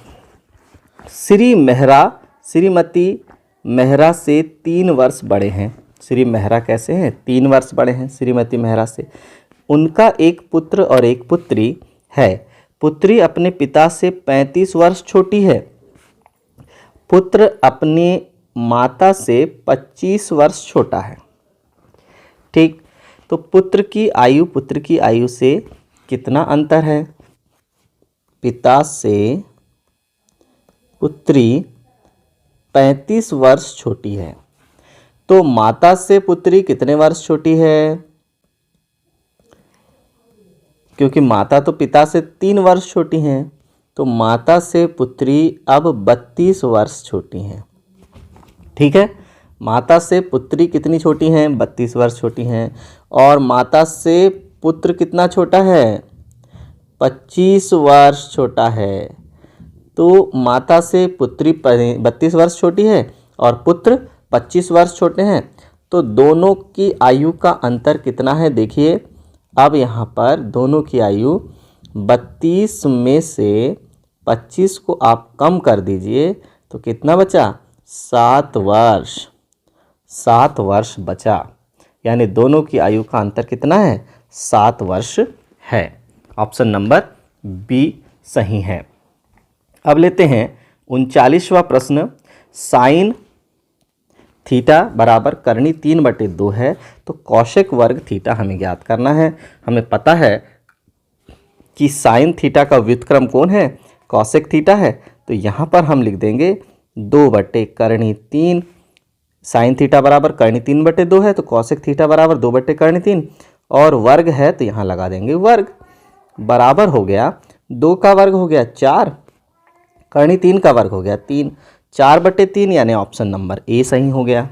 श्रीमती मेहरा से 3 वर्ष बड़े हैं। श्री मेहरा कैसे हैं? 3 वर्ष बड़े हैं श्रीमती मेहरा से। उनका एक पुत्र और एक पुत्री है। पुत्री अपने पिता से 35 वर्ष छोटी है। पुत्र अपनी माता से 25 वर्ष छोटा है। ठीक, तो पुत्र की आयु से कितना अंतर है? पिता से पुत्री 35 वर्ष छोटी है, तो माता से पुत्री कितने वर्ष छोटी है? क्योंकि माता तो पिता से 3 वर्ष छोटी हैं, तो माता से पुत्री अब 32 वर्ष छोटी हैं। ठीक है, माता से पुत्री कितनी छोटी हैं? 32 वर्ष छोटी हैं। और माता से पुत्र कितना छोटा है? 25 वर्ष छोटा है। तो माता से पुत्री 32 वर्ष छोटी है और पुत्र 25 वर्ष छोटे हैं, तो दोनों की आयु का अंतर कितना है? देखिए, अब यहाँ पर दोनों की आयु 32 में से 25 को आप कम कर दीजिए तो कितना बचा? 7 वर्ष। 7 वर्ष बचा, यानी दोनों की आयु का अंतर कितना है? 7 वर्ष है। ऑप्शन नंबर बी सही है। अब लेते हैं 39वां प्रश्न। साइन थीटा बराबर करनी 3/2 है, तो कौशिक वर्ग थीटा हमें ज्ञात करना है। हमें पता है कि साइन थीटा का व्युत्क्रम कौन है? कौशिक थीटा है। तो यहाँ पर हम लिख देंगे 2/करनी 3। साइन थीटा बराबर करनी 3/2 है, तो कौशिक थीटा बराबर 2/करनी 3, और वर्ग है तो यहाँ लगा देंगे वर्ग। बराबर हो गया 2 का वर्ग हो गया 4, करनी 3 का वर्ग हो गया 3, 4/3, यानी ऑप्शन नंबर ए सही हो गया।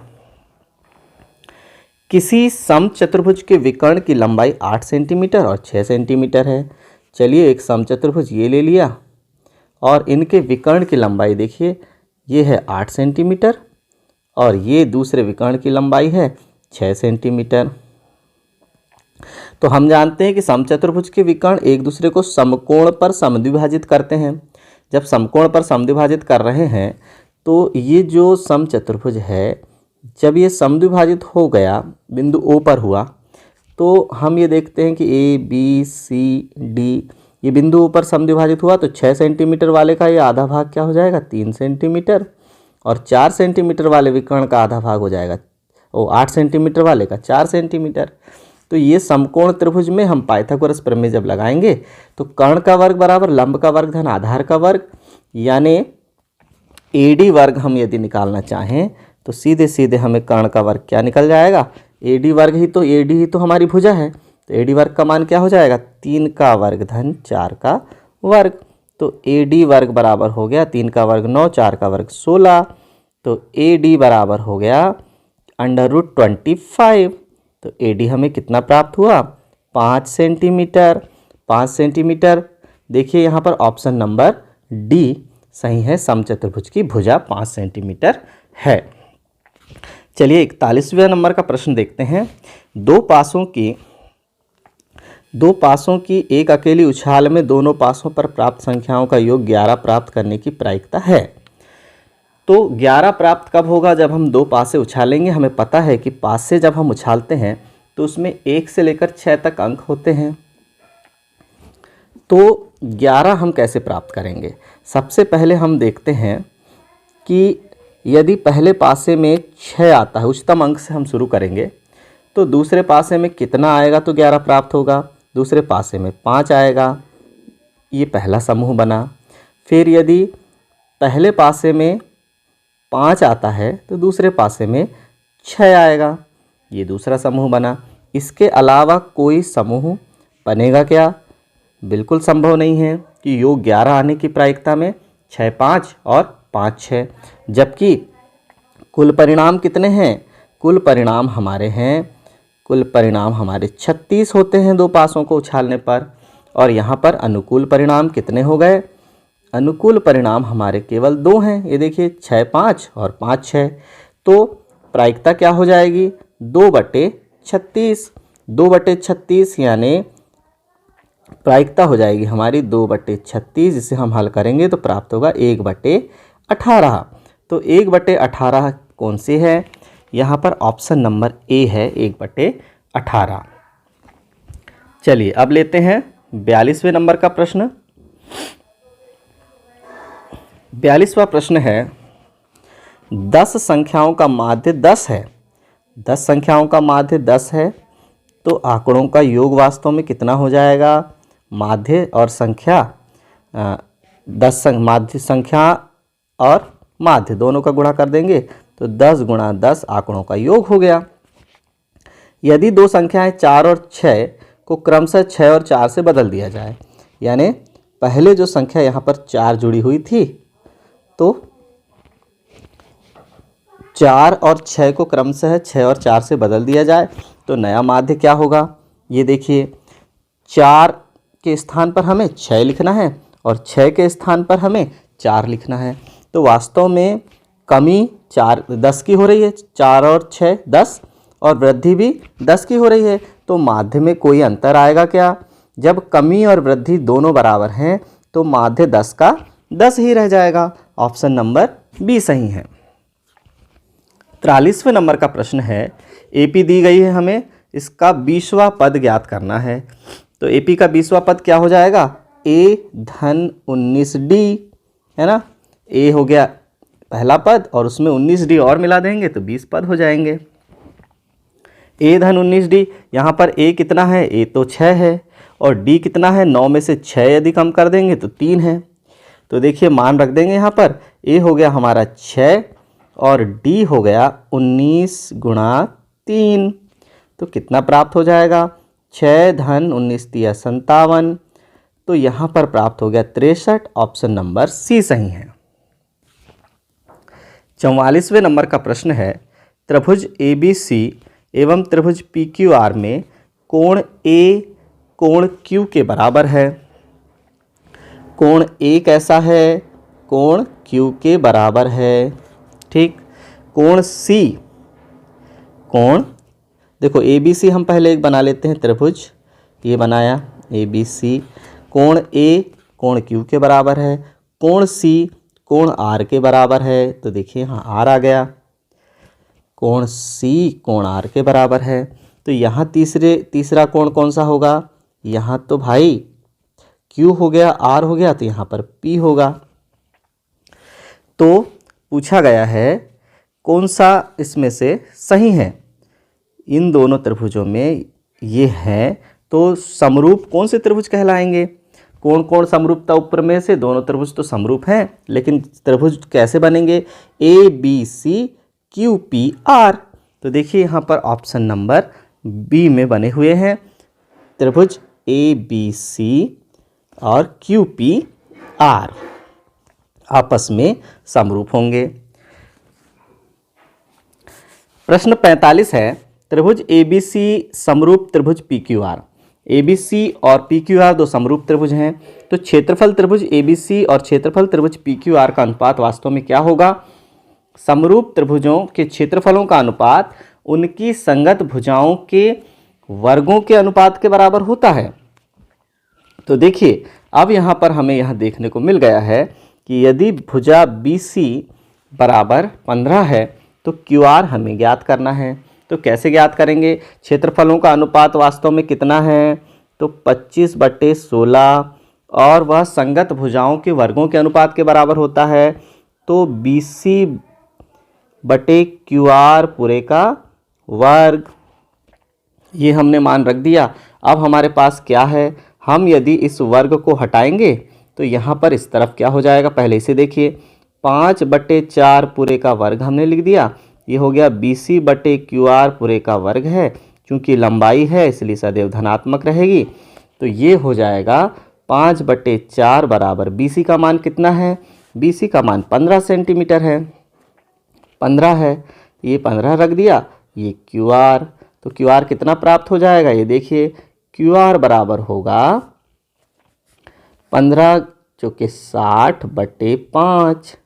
किसी समचतुर्भुज के विकर्ण की लंबाई 8 सेंटीमीटर और 6 सेंटीमीटर है। चलिए एक समचतुर्भुज ये ले लिया और इनके विकर्ण की लंबाई देखिए, ये है 8 सेंटीमीटर और ये दूसरे विकर्ण की लंबाई है 6 सेंटीमीटर। तो हम जानते हैं कि समचतुर्भुज के विकर्ण एक दूसरे को समकोण पर समद्विभाजित करते हैं। जब समकोण पर समद्विभाजित कर रहे हैं तो ये जो समचतुर्भुज है, जब ये समद्विभाजित हो गया, बिंदु O पर हुआ, तो हम ये देखते हैं कि A, B, C, D ये बिंदु ऊपर समद्विभाजित हुआ तो 6 सेंटीमीटर वाले का ये आधा भाग क्या हो जाएगा 3 सेंटीमीटर, और 4 सेंटीमीटर वाले विकर्ण का आधा भाग हो जाएगा 8 सेंटीमीटर वाले का 4 सेंटीमीटर। तो ये समकोण त्रिभुज में हम पाइथागोरस प्रमेय जब लगाएंगे तो कर्ण का वर्ग बराबर लंब का वर्ग धन आधार का वर्ग, यानी AD वर्ग हम यदि निकालना चाहें तो सीधे सीधे हमें कर्ण का वर्ग क्या निकल जाएगा, AD वर्ग ही तो, AD ही तो हमारी भुजा है, तो AD वर्ग का मान क्या हो जाएगा 3 का वर्ग धन 4 का वर्ग। तो AD वर्ग बराबर हो गया 3 का वर्ग 9, 4 का वर्ग 16, तो AD बराबर हो गया √25। तो AD हमें कितना प्राप्त हुआ 5 सेंटीमीटर। 5 सेंटीमीटर, देखिए यहाँ पर ऑप्शन नंबर D सही है, समचतुर्भुज की भुजा 5 सेंटीमीटर है। चलिए 41वें नंबर का प्रश्न देखते हैं। दो पासों की एक अकेली उछाल में दोनों पासों पर प्राप्त संख्याओं का योग 11 प्राप्त करने की प्रायिकता है। तो 11 प्राप्त कब होगा, जब हम दो पासे उछालेंगे। हमें पता है कि पासे जब हम उछालते हैं तो उसमें 1 से लेकर 6 तक अंक होते हैं। तो 11 हम कैसे प्राप्त करेंगे। सबसे पहले हम देखते हैं कि यदि पहले पासे में 6 आता है, उच्चतम अंक से हम शुरू करेंगे, तो दूसरे पासे में कितना आएगा तो 11 प्राप्त होगा। दूसरे पासे में 5 आएगा, ये पहला समूह बना। फिर यदि पहले पासे में 5 आता है तो दूसरे पासे में 6 आएगा, ये दूसरा समूह बना। इसके अलावा कोई समूह बनेगा क्या, बिल्कुल संभव नहीं है कि योग 11 आने की प्रायिकता में 6 5 और 5 6, जबकि कुल परिणाम कितने हैं, कुल परिणाम हमारे 36 होते हैं दो पासों को उछालने पर। और यहाँ पर अनुकूल परिणाम कितने हो गए, अनुकूल परिणाम हमारे केवल 2 हैं। ये देखिए 6 5 और 5 6, तो प्रायिकता क्या हो जाएगी 2/36। 2/36 यानी प्रायिकता हो जाएगी हमारी 2/36, जिसे हम हल करेंगे तो प्राप्त होगा 1/18। तो 1/18 कौन सी है, यहाँ पर ऑप्शन नंबर ए है 1/18। चलिए अब लेते हैं 42वें नंबर का प्रश्न। 42वां प्रश्न है 10 संख्याओं का माध्य 10 है। 10 संख्याओं का माध्य 10 है, तो आंकड़ों का योग वास्तव में कितना हो जाएगा, माध्य और संख्या 10 माध्य संख्या और माध्य दोनों का गुणा कर देंगे तो 10 × 10 आंकड़ों का योग हो गया। यदि दो संख्याएं 4 और 6 को क्रमशः 6 और 4 से बदल दिया जाए, यानी पहले जो संख्या यहाँ पर 4 जुड़ी हुई थी, तो 4 और 6 को क्रमशः 6 और 4 से बदल दिया जाए तो नया माध्य क्या होगा। ये देखिए 4 के स्थान पर हमें 6 लिखना है और 6 के स्थान पर हमें 4 लिखना है। तो वास्तव में कमी 10 की हो रही है, 4 और 6 10, और वृद्धि भी 10 की हो रही है। तो माध्य में कोई अंतर आएगा क्या, जब कमी और वृद्धि दोनों बराबर हैं तो माध्य 10 का 10 ही रह जाएगा। ऑप्शन नंबर बी सही है। 43वें नंबर का प्रश्न है, एपी दी गई है, हमें इसका 20वां पद ज्ञात करना है। तो एपी का 20वां पद क्या हो जाएगा, a धन 19d, है ना। a हो गया पहला पद और उसमें 19d और मिला देंगे तो 20 पद हो जाएंगे। a धन 19d, यहाँ पर a कितना है, a तो 6 है, और d कितना है, 9 में से 6 यदि कम कर देंगे तो 3 है। तो देखिए मान रख देंगे यहाँ पर, a हो गया हमारा 6 और d हो गया 19 × 3, तो कितना प्राप्त हो जाएगा, 6 धन 19 × 57, तो यहाँ पर प्राप्त हो गया 63। ऑप्शन नंबर सी सही है। 44वें नंबर का प्रश्न है, त्रिभुज ABC एवं त्रिभुज PQR में कोण A कोण Q के बराबर है। कोण A कैसा है, कोण Q के बराबर है, ठीक। कोण C, कोण देखो ABC हम पहले एक बना लेते हैं त्रिभुज, ये बनाया ABC, कोण A कोण Q के बराबर है, कोण C कोण R के बराबर है। तो देखिए यहाँ R आ गया, कोण C कोण R के बराबर है। तो यहाँ तीसरा कोण कौन सा होगा, यहाँ तो भाई Q हो गया, R हो गया, तो यहाँ पर P होगा। तो पूछा गया है कौन सा इसमें से सही है। इन दोनों त्रिभुजों में ये है, तो समरूप कौन से त्रिभुज कहलाएंगे? कौन कौन समरूपता ऊपर में से? दोनों त्रिभुज तो समरूप हैं, लेकिन त्रिभुज कैसे बनेंगे? ABCQPR। तो देखिए यहाँ पर ऑप्शन नंबर बी में बने हुए हैं त्रिभुज ABC और QPR आपस में समरूप होंगे। प्रश्न 45 है, त्रिभुज ABC समरूप त्रिभुज PQR। ABC और PQR दो समरूप त्रिभुज हैं, तो क्षेत्रफल त्रिभुज ABC और क्षेत्रफल त्रिभुज PQR का अनुपात वास्तव में क्या होगा? समरूप त्रिभुजों के क्षेत्रफलों का अनुपात उनकी संगत भुजाओं के वर्गों के अनुपात के बराबर होता है। तो देखिए अब यहाँ पर हमें यहाँ देखने को मिल गया है कि यदि भुजा BC बराबर 15 है तो QR हमें ज्ञात करना है। तो कैसे ज्ञात करेंगे? क्षेत्रफलों का अनुपात वास्तव में कितना है? तो 25/16 और वह संगत भुजाओं के वर्गों के अनुपात के बराबर होता है। तो BC/QR पूरे का वर्ग, ये हमने मान रख दिया। अब हमारे पास क्या है? हम यदि इस वर्ग को हटाएंगे तो यहाँ पर इस तरफ क्या हो जाएगा? पहले इसे देखिए, 5/4 पूरे का वर्ग हमने लिख दिया। ये हो गया BC/QR पूरे का वर्ग है, क्योंकि लंबाई है इसलिए सदैव धनात्मक रहेगी। तो ये हो जाएगा 5/4 बराबर BC का मान कितना है? BC का मान 15 सेंटीमीटर है, 15 है, ये 15 रख दिया। ये QR, तो QR कितना प्राप्त हो जाएगा? ये देखिए QR बराबर होगा 15 चौके 60/5,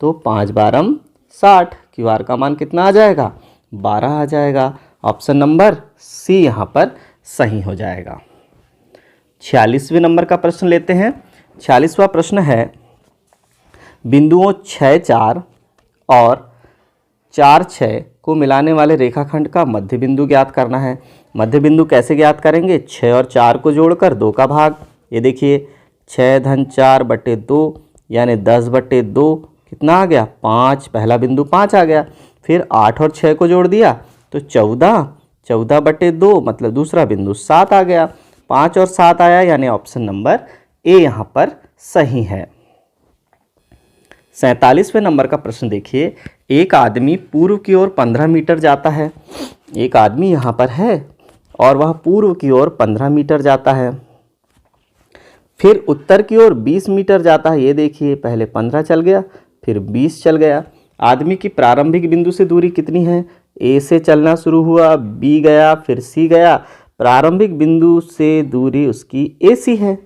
तो 5×12 60। QR का मान कितना आ जाएगा? 12 आ जाएगा। ऑप्शन नंबर सी यहाँ पर सही हो जाएगा। 46वें नंबर का प्रश्न लेते हैं। 46वां प्रश्न है, बिंदुओं 6, 4 और 4, 6 को मिलाने वाले रेखाखंड का मध्य बिंदु ज्ञात करना है। मध्य बिंदु कैसे ज्ञात करेंगे? 6 और 4 को जोड़कर 2 का भाग। ये देखिए 6-4/2 यानी 10/2 कितना आ गया? 5। पहला बिंदु 5 आ गया। फिर 8 और 6 को जोड़ दिया तो 14/2 मतलब दूसरा बिंदु 7 आ गया। 5 और 7 आया, यानी ऑप्शन नंबर ए यहाँ पर सही है। 47वें नंबर का प्रश्न देखिए, एक आदमी पूर्व की ओर 15 मीटर जाता है। एक आदमी यहाँ पर है और वह पूर्व की ओर 15 मीटर जाता है, फिर उत्तर की ओर 20 मीटर जाता है। ये देखिए पहले 15 चल गया, फिर 20 चल गया। आदमी की प्रारंभिक बिंदु से दूरी कितनी है? ए से चलना शुरू हुआ, बी गया, फिर सी गया। प्रारंभिक बिंदु से दूरी उसकी AC है।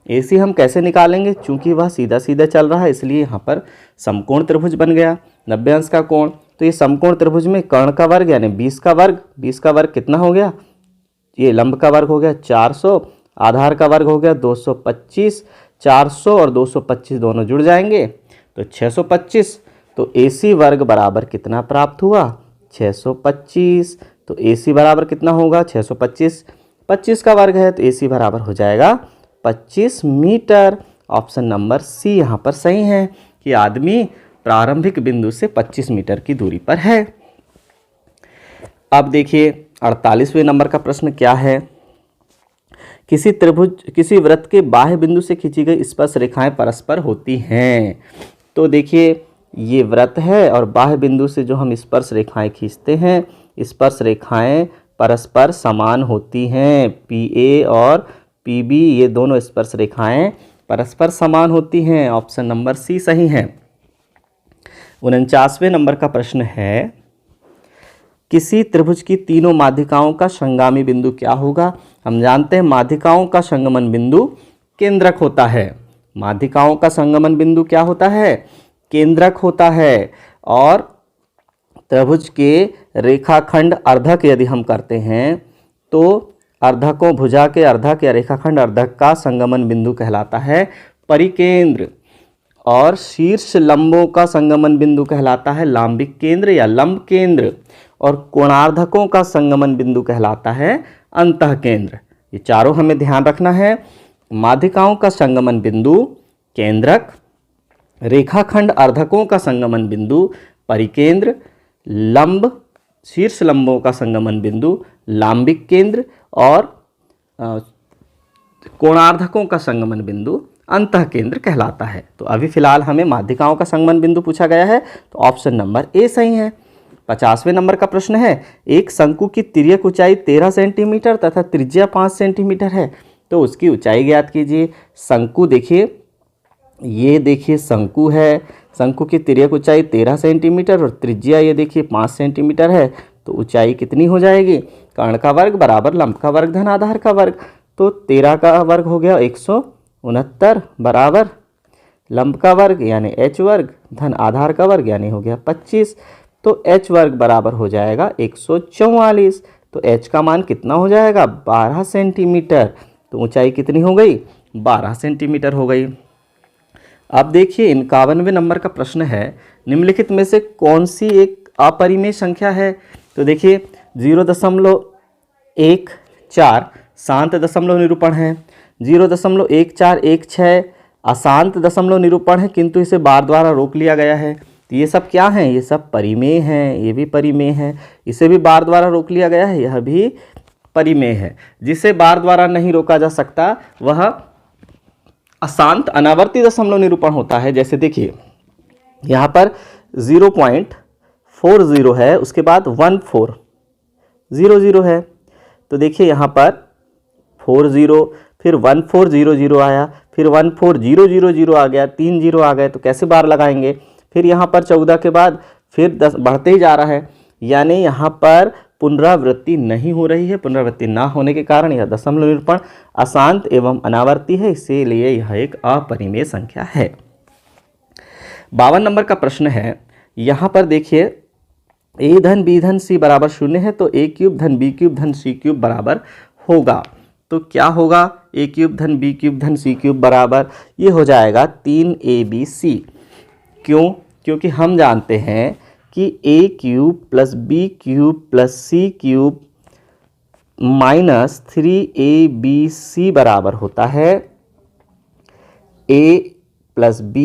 AC हम कैसे निकालेंगे? चूंकि वह सीधा सीधा चल रहा है इसलिए यहाँ पर समकोण त्रिभुज बन गया 90 अंश का कोण। तो ये समकोण त्रिभुज में कर्ण का वर्ग यानी 20 का वर्ग, 20 का वर्ग कितना हो गया? ये लंब का वर्ग हो गया 400, आधार का वर्ग हो गया 225। 400 और 225 दोनों जुड़ जाएंगे तो 625। तो AC वर्ग बराबर कितना प्राप्त हुआ? 625। तो AC बराबर कितना होगा? 625। 25 का वर्ग है तो AC बराबर हो जाएगा 25 मीटर। ऑप्शन नंबर सी यहाँ पर सही है कि आदमी प्रारंभिक बिंदु से 25 मीटर की दूरी पर है। अब देखिए 48वें नंबर का प्रश्न क्या है, किसी वृत्त के बाह्य बिंदु से खींची गई स्पर्श रेखाएं परस्पर होती हैं। तो देखिए ये वृत्त है और बाह्य बिंदु से जो हम स्पर्श रेखाएं खींचते हैं, स्पर्श रेखाएं परस्पर समान होती हैं। PA और PB ये दोनों स्पर्श रेखाएं परस्पर समान होती हैं। ऑप्शन नंबर सी सही है। 49वें नंबर का प्रश्न है, किसी त्रिभुज की तीनों माध्यिकाओं का संगामी बिंदु क्या होगा? हम जानते हैं माध्यिकाओं का संगमन बिंदु केंद्रक होता है। माध्यिकाओं का संगमन बिंदु क्या होता है? केंद्रक होता है। और त्रिभुज के रेखाखंड अर्धक यदि हम करते हैं तो अर्धकों भुजा के अर्धक या रेखाखंड अर्धक का संगमन बिंदु कहलाता है परिकेंद्र। और शीर्ष लंबों का संगमन बिंदु कहलाता है लांबिक केंद्र या लंब केंद्र। और कोणार्धकों का संगमन बिंदु कहलाता है अंतः केंद्र। ये चारों हमें ध्यान रखना है माध्यिकाओं का संगमन बिंदु केंद्रक, रेखाखंड अर्धकों का संगमन बिंदु परिकेंद्र, लंब शीर्ष लंबों का संगमन बिंदु लांबिक केंद्र और कोणार्धकों का संगमन बिंदु अंतः केंद्र कहलाता है। तो अभी फिलहाल हमें माध्यिकाओं का संगमन बिंदु पूछा गया है, तो ऑप्शन नंबर ए सही है। 50वें नंबर का प्रश्न है, एक शंकु की तिर्यक ऊंचाई 13 सेंटीमीटर तथा त्रिज्या 5 सेंटीमीटर है, तो उसकी ऊंचाई ज्ञात कीजिए। शंकु देखिए, ये देखिए शंकु है, शंकु की तिर्यक ऊंचाई 13 सेंटीमीटर और त्रिज्या ये देखिए 5 सेंटीमीटर है, तो ऊंचाई कितनी हो जाएगी? कर्ण का वर्ग बराबर लंब का वर्ग धन आधार का वर्ग, तो 13 का वर्ग हो गया 169 बराबर लंब का वर्ग यानी h वर्ग धन आधार का वर्ग यानी हो गया 25, तो h वर्ग बराबर हो जाएगा 144। तो h का मान कितना हो जाएगा? 12 सेंटीमीटर। तो ऊंचाई कितनी हो गई? 12 सेंटीमीटर हो गई। अब देखिए 51वें नंबर का प्रश्न है, निम्नलिखित में से कौन सी एक अपरिमेय संख्या है? तो देखिए 0.14 शांत दशमलव निरूपण है, 0.1416 अशांत दशमलव निरूपण है, किंतु इसे बार द्वारा रोक लिया गया है। तो ये सब क्या हैं? ये सब परिमेय हैं, ये भी परिमेय है, इसे भी बार द्वारा रोक लिया गया है, यह भी परिमेय है। जिसे बार द्वारा नहीं रोका जा सकता वह अशांत अनावर्ती दशमलव निरूपण होता है। जैसे देखिए यहाँ पर 0.40 है, उसके बाद 1400 है, तो देखिए यहाँ पर 40 फिर 1400 आया, फिर 14000 आ गया, 3 0 आ गए, तो कैसे बार लगाएंगे? फिर यहाँ पर 14 के बाद फिर 10 बढ़ते ही जा रहा है, यानी यहाँ पर पुनरावृत्ति नहीं हो रही है। पुनरावृत्ति ना होने के कारण यह दशमलव निरूपण अशांत एवं अनावर्ती है, इसीलिए यह एक अपरिमेय संख्या है। 52 नंबर का प्रश्न है, यहाँ पर देखिए a धन b धन c बराबर 0 है, तो a क्यूब धन b क्यूब धन c क्यूब बराबर होगा। तो क्या होगा? a क्यूब धन b क्यूब धन c क्यूब बराबर ये हो जाएगा 3abc। क्यों? क्योंकि हम जानते हैं कि a cube plus b cube plus c cube minus 3abc बराबर होता है a plus b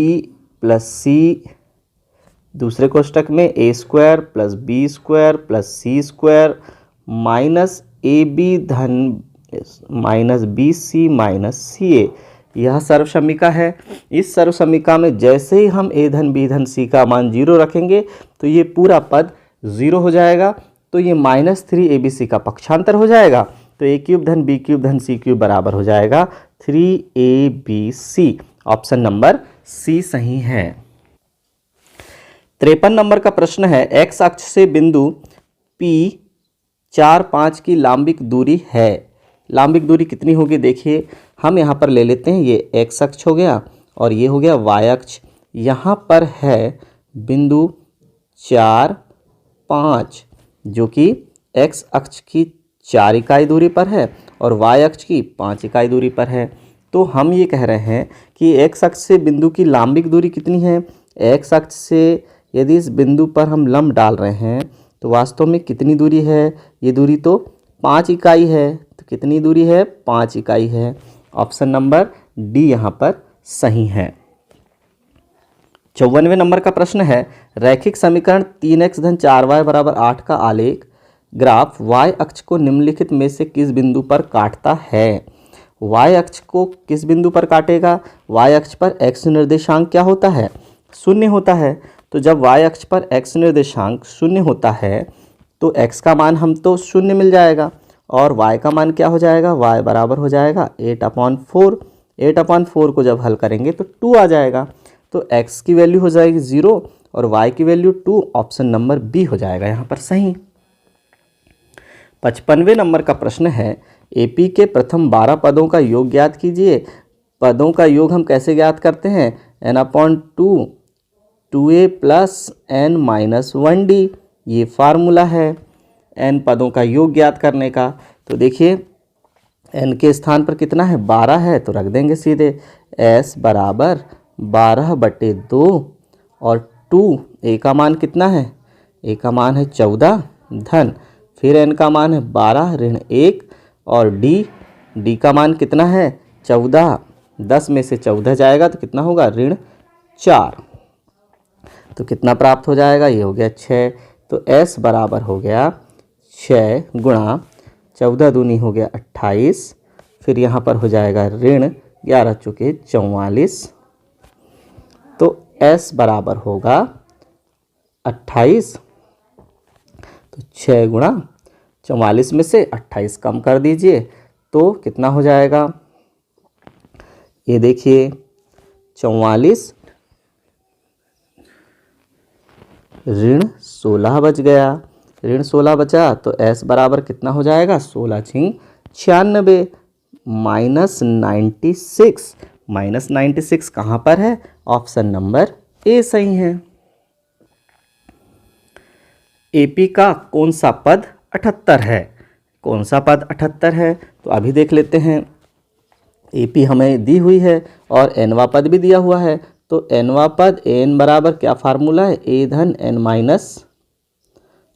plus c दूसरे कोष्टक में a square plus b square plus c square minus ab धन माइनस bc माइनस ca, यह सर्वसमीका है। इस सर्वसमीका में जैसे ही हम a धन b धन c का मान 0 रखेंगे तो ये पूरा पद 0 हो जाएगा, तो ये माइनस 3abc का पक्षांतर हो जाएगा, तो a क्यूब धन b क्यूब धन c क्यूब बराबर हो जाएगा 3abc। ऑप्शन नंबर सी सही है। 53 नंबर का प्रश्न है, x अक्ष से बिंदु P 4 5 की लांबिक दूरी है। लांबिक दूरी कितनी होगी? देखिए हम यहाँ पर ले लेते हैं, ये x अक्ष हो गया और ये हो गया y अक्ष। यहाँ पर है बिंदु 4 5 जो कि x अक्ष की 4 इकाई दूरी पर है और y अक्ष की 5 इकाई दूरी पर है। तो हम ये कह रहे हैं कि x अक्ष से बिंदु की लांबिक दूरी कितनी है? x अक्ष से यदि इस बिंदु पर हम लंब डाल रहे हैं तो वास्तव में कितनी दूरी है? ये दूरी तो 5 इकाई है, तो कितनी दूरी है? 5 इकाई है। ऑप्शन नंबर डी यहाँ पर सही है। 54वें नंबर का प्रश्न है, रैखिक समीकरण 3x धन 4y बराबर 8 का आलेख ग्राफ y अक्ष को निम्नलिखित में से किस बिंदु पर काटता है? y अक्ष को किस बिंदु पर काटेगा? y अक्ष पर x निर्देशांक क्या होता है? 0 होता है। तो जब y अक्ष पर x निर्देशांक 0 होता है तो x का मान हम तो 0 मिल जाएगा और y का मान क्या हो जाएगा? y बराबर हो जाएगा 8/4। 8/4 को जब हल करेंगे तो 2 आ जाएगा, तो x की वैल्यू हो जाएगी 0 और y की वैल्यू 2। ऑप्शन नंबर बी हो जाएगा यहाँ पर सही। 55वें नंबर का प्रश्न है, AP के प्रथम 12 पदों का योग ज्ञात कीजिए। पदों का योग हम कैसे ज्ञात करते हैं? n/2 2a plus n minus 1d, ये फार्मूला है n पदों का योग ज्ञात करने का। तो देखिए n के स्थान पर कितना है? 12 है, तो रख देंगे सीधे s बराबर 12/2 और 2 a का मान कितना है? a का मान है 14 धन फिर n का मान है 12 ऋण 1 और d का मान कितना है? 14, 10 में से 14 जाएगा तो कितना होगा, ऋण 4। तो कितना प्राप्त हो जाएगा, ये हो गया 6। तो S बराबर हो गया 6 गुणा 14 दूनी हो गया 28, फिर यहाँ पर हो जाएगा ऋण 11 चौके 44। तो S बराबर होगा 28। तो 6 गुणा 44 में से 28 कम कर दीजिए तो कितना हो जाएगा, ये देखिए 44 ऋण 16 बच गया। ऋण 16 बचा तो S बराबर कितना हो जाएगा, 16 छिंग 96 -96। -96 कहाँ पर है, ऑप्शन नंबर ए सही है। AP का कौन सा पद 78 है, कौन सा पद 78 है, तो अभी देख लेते हैं। AP हमें दी हुई है और nवा पद भी दिया हुआ है। तो nवा पद n बराबर क्या फार्मूला है, a धन n माइनस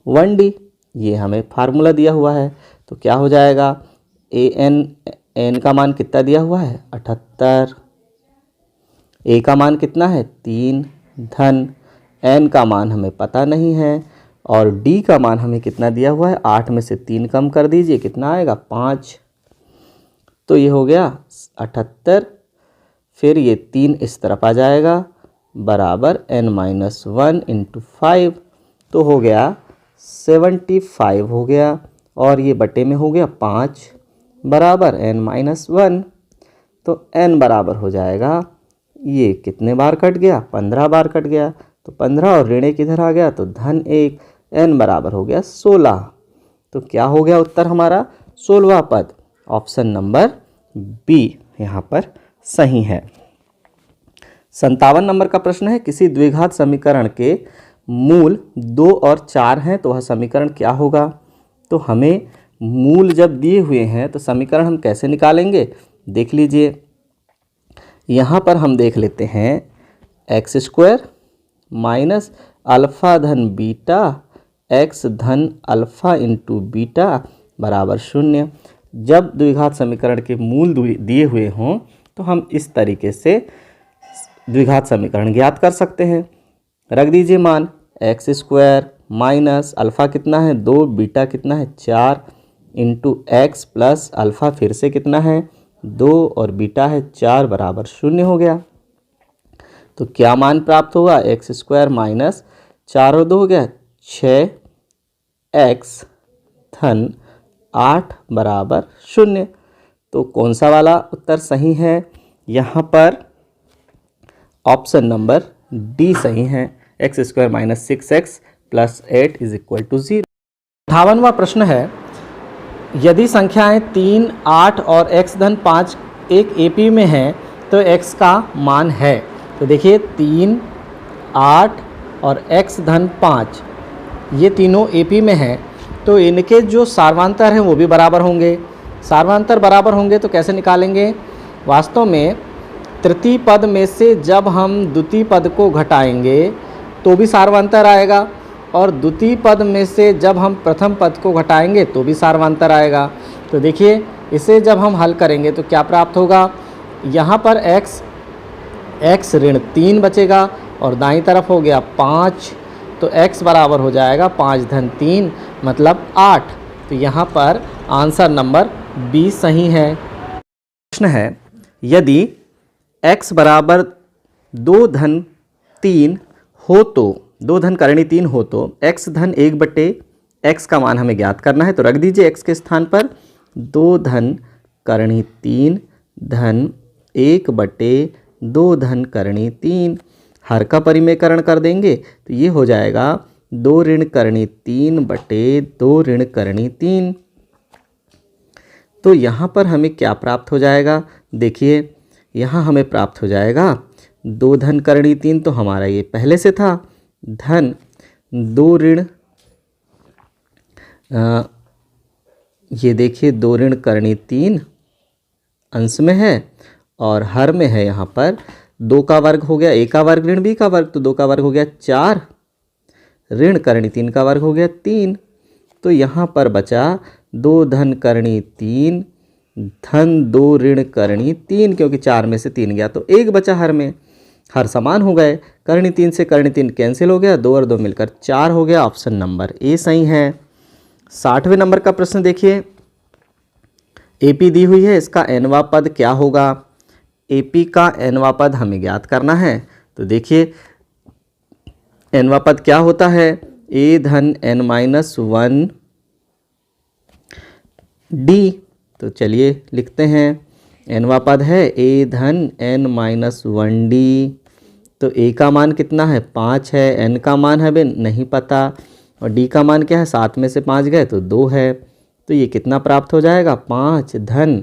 1d, ये हमें फार्मूला दिया हुआ है। तो क्या हो जाएगा, n का मान कितना दिया हुआ है 78, a का मान कितना है 3 धन n का मान हमें पता नहीं है और d का मान हमें कितना दिया हुआ है, 8 में से 3 कम कर दीजिए कितना आएगा 5। तो ये हो गया 78, फिर ये 3 इस तरफ आ जाएगा बराबर n-1 इंटू 5, तो हो गया 75 हो गया और ये बटे में हो गया 5 बराबर n-1। तो n बराबर हो जाएगा, ये कितने बार कट गया, 15 बार कट गया। तो 15 और ऋण 1 इधर आ गया तो धन 1, n बराबर हो गया 16। तो क्या हो गया उत्तर हमारा, 16वां पद, ऑप्शन नंबर बी यहाँ पर सही है। 57 नंबर का प्रश्न है, किसी द्विघात समीकरण के मूल 2 और 4 हैं तो वह समीकरण क्या होगा। तो हमें मूल जब दिए हुए हैं तो समीकरण हम कैसे निकालेंगे, देख लीजिए। यहाँ पर हम देख लेते हैं x² माइनस अल्फ़ा धन बीटा x धन अल्फ़ा इंटू बीटा बराबर 0। जब द्विघात समीकरण के मूल दिए हुए हों तो हम इस तरीके से द्विघात समीकरण ज्ञात कर सकते हैं। रख दीजिए मान, x² माइनस अल्फ़ा कितना है 2, बीटा कितना है 4 इंटू x प्लस अल्फ़ा फिर से कितना है 2 और बीटा है 4 बराबर 0 हो गया। तो क्या मान प्राप्त होगा, x² माइनस 4 और 2 हो गया 6x धन 8 बराबर 0। तो कौन सा वाला उत्तर सही है, यहाँ पर ऑप्शन नंबर डी सही है, x² minus 6x plus 8 is equal to 0। 58वां प्रश्न है, यदि संख्याएं 3, 8 और x धन 5 एक AP में हैं तो x का मान है। तो देखिए 3, 8 और x धन 5 ये तीनों AP में हैं तो इनके जो सार्वांतर हैं वो भी बराबर होंगे। सार्वांतर बराबर होंगे तो कैसे निकालेंगे, वास्तव में तृतीय पद में से जब हम द्वितीय पद को घटाएंगे तो भी सार्वांतर आएगा और द्वितीय पद में से जब हम प्रथम पद को घटाएंगे तो भी सार्वांतर आएगा। तो देखिए इसे जब हम हल करेंगे तो क्या प्राप्त होगा, यहाँ पर x ऋण 3 बचेगा और दाईं तरफ हो गया 5, तो x बराबर हो जाएगा 5 धन 3 मतलब 8। तो यहाँ पर आंसर नंबर बी सही है। प्रश्न है, यदि x बराबर 2 धन 3 हो तो 2 धन करणी 3 हो तो x धन 1 बटे x का मान हमें ज्ञात करना है। तो रख दीजिए x के स्थान पर 2 धन करणी 3 धन 1 बटे 2 धन करणी 3, हर का परिमेयकरण कर देंगे तो ये हो जाएगा 2 ऋण करणी 3 बटे 2 ऋण करणी 3। तो यहाँ पर हमें क्या प्राप्त हो जाएगा, देखिए यहाँ हमें प्राप्त हो जाएगा 2 धन करणी 3 तो हमारा ये पहले से था, धन 2 ऋण ये देखिए 2 ऋण करणी 3 अंश में है और हर में है यहाँ पर 2 का वर्ग हो गया, a का वर्ग ऋण b का वर्ग, तो 2 का वर्ग हो गया 4, ऋण करणी 3 का वर्ग हो गया 3। तो यहाँ पर बचा 2 धन करणी 3 धन 2 ऋण करणी 3, क्योंकि 4 में से 3 गया तो 1 बचा हर में, हर समान हो गए। करणी 3 से करणी 3 कैंसिल हो गया, 2 और 2 मिलकर 4 हो गया। ऑप्शन नंबर ए सही है। 60वें नंबर का प्रश्न देखिए, एपी दी हुई है, इसका एनवा पद क्या होगा? एपी का एनवा पद हमें ज्ञात करना है। तो देखिए एनवा पद क्या होता है? ए धन n माइनस 1 डी। तो चलिए लिखते हैं, एनवा पद है ए धन n माइनस 1 डी। तो ए का मान कितना है? 5 है, n का मान है नहीं पता, और डी का मान क्या है? 7 में से 5 गए तो 2 है। तो ये कितना प्राप्त हो जाएगा? 5 धन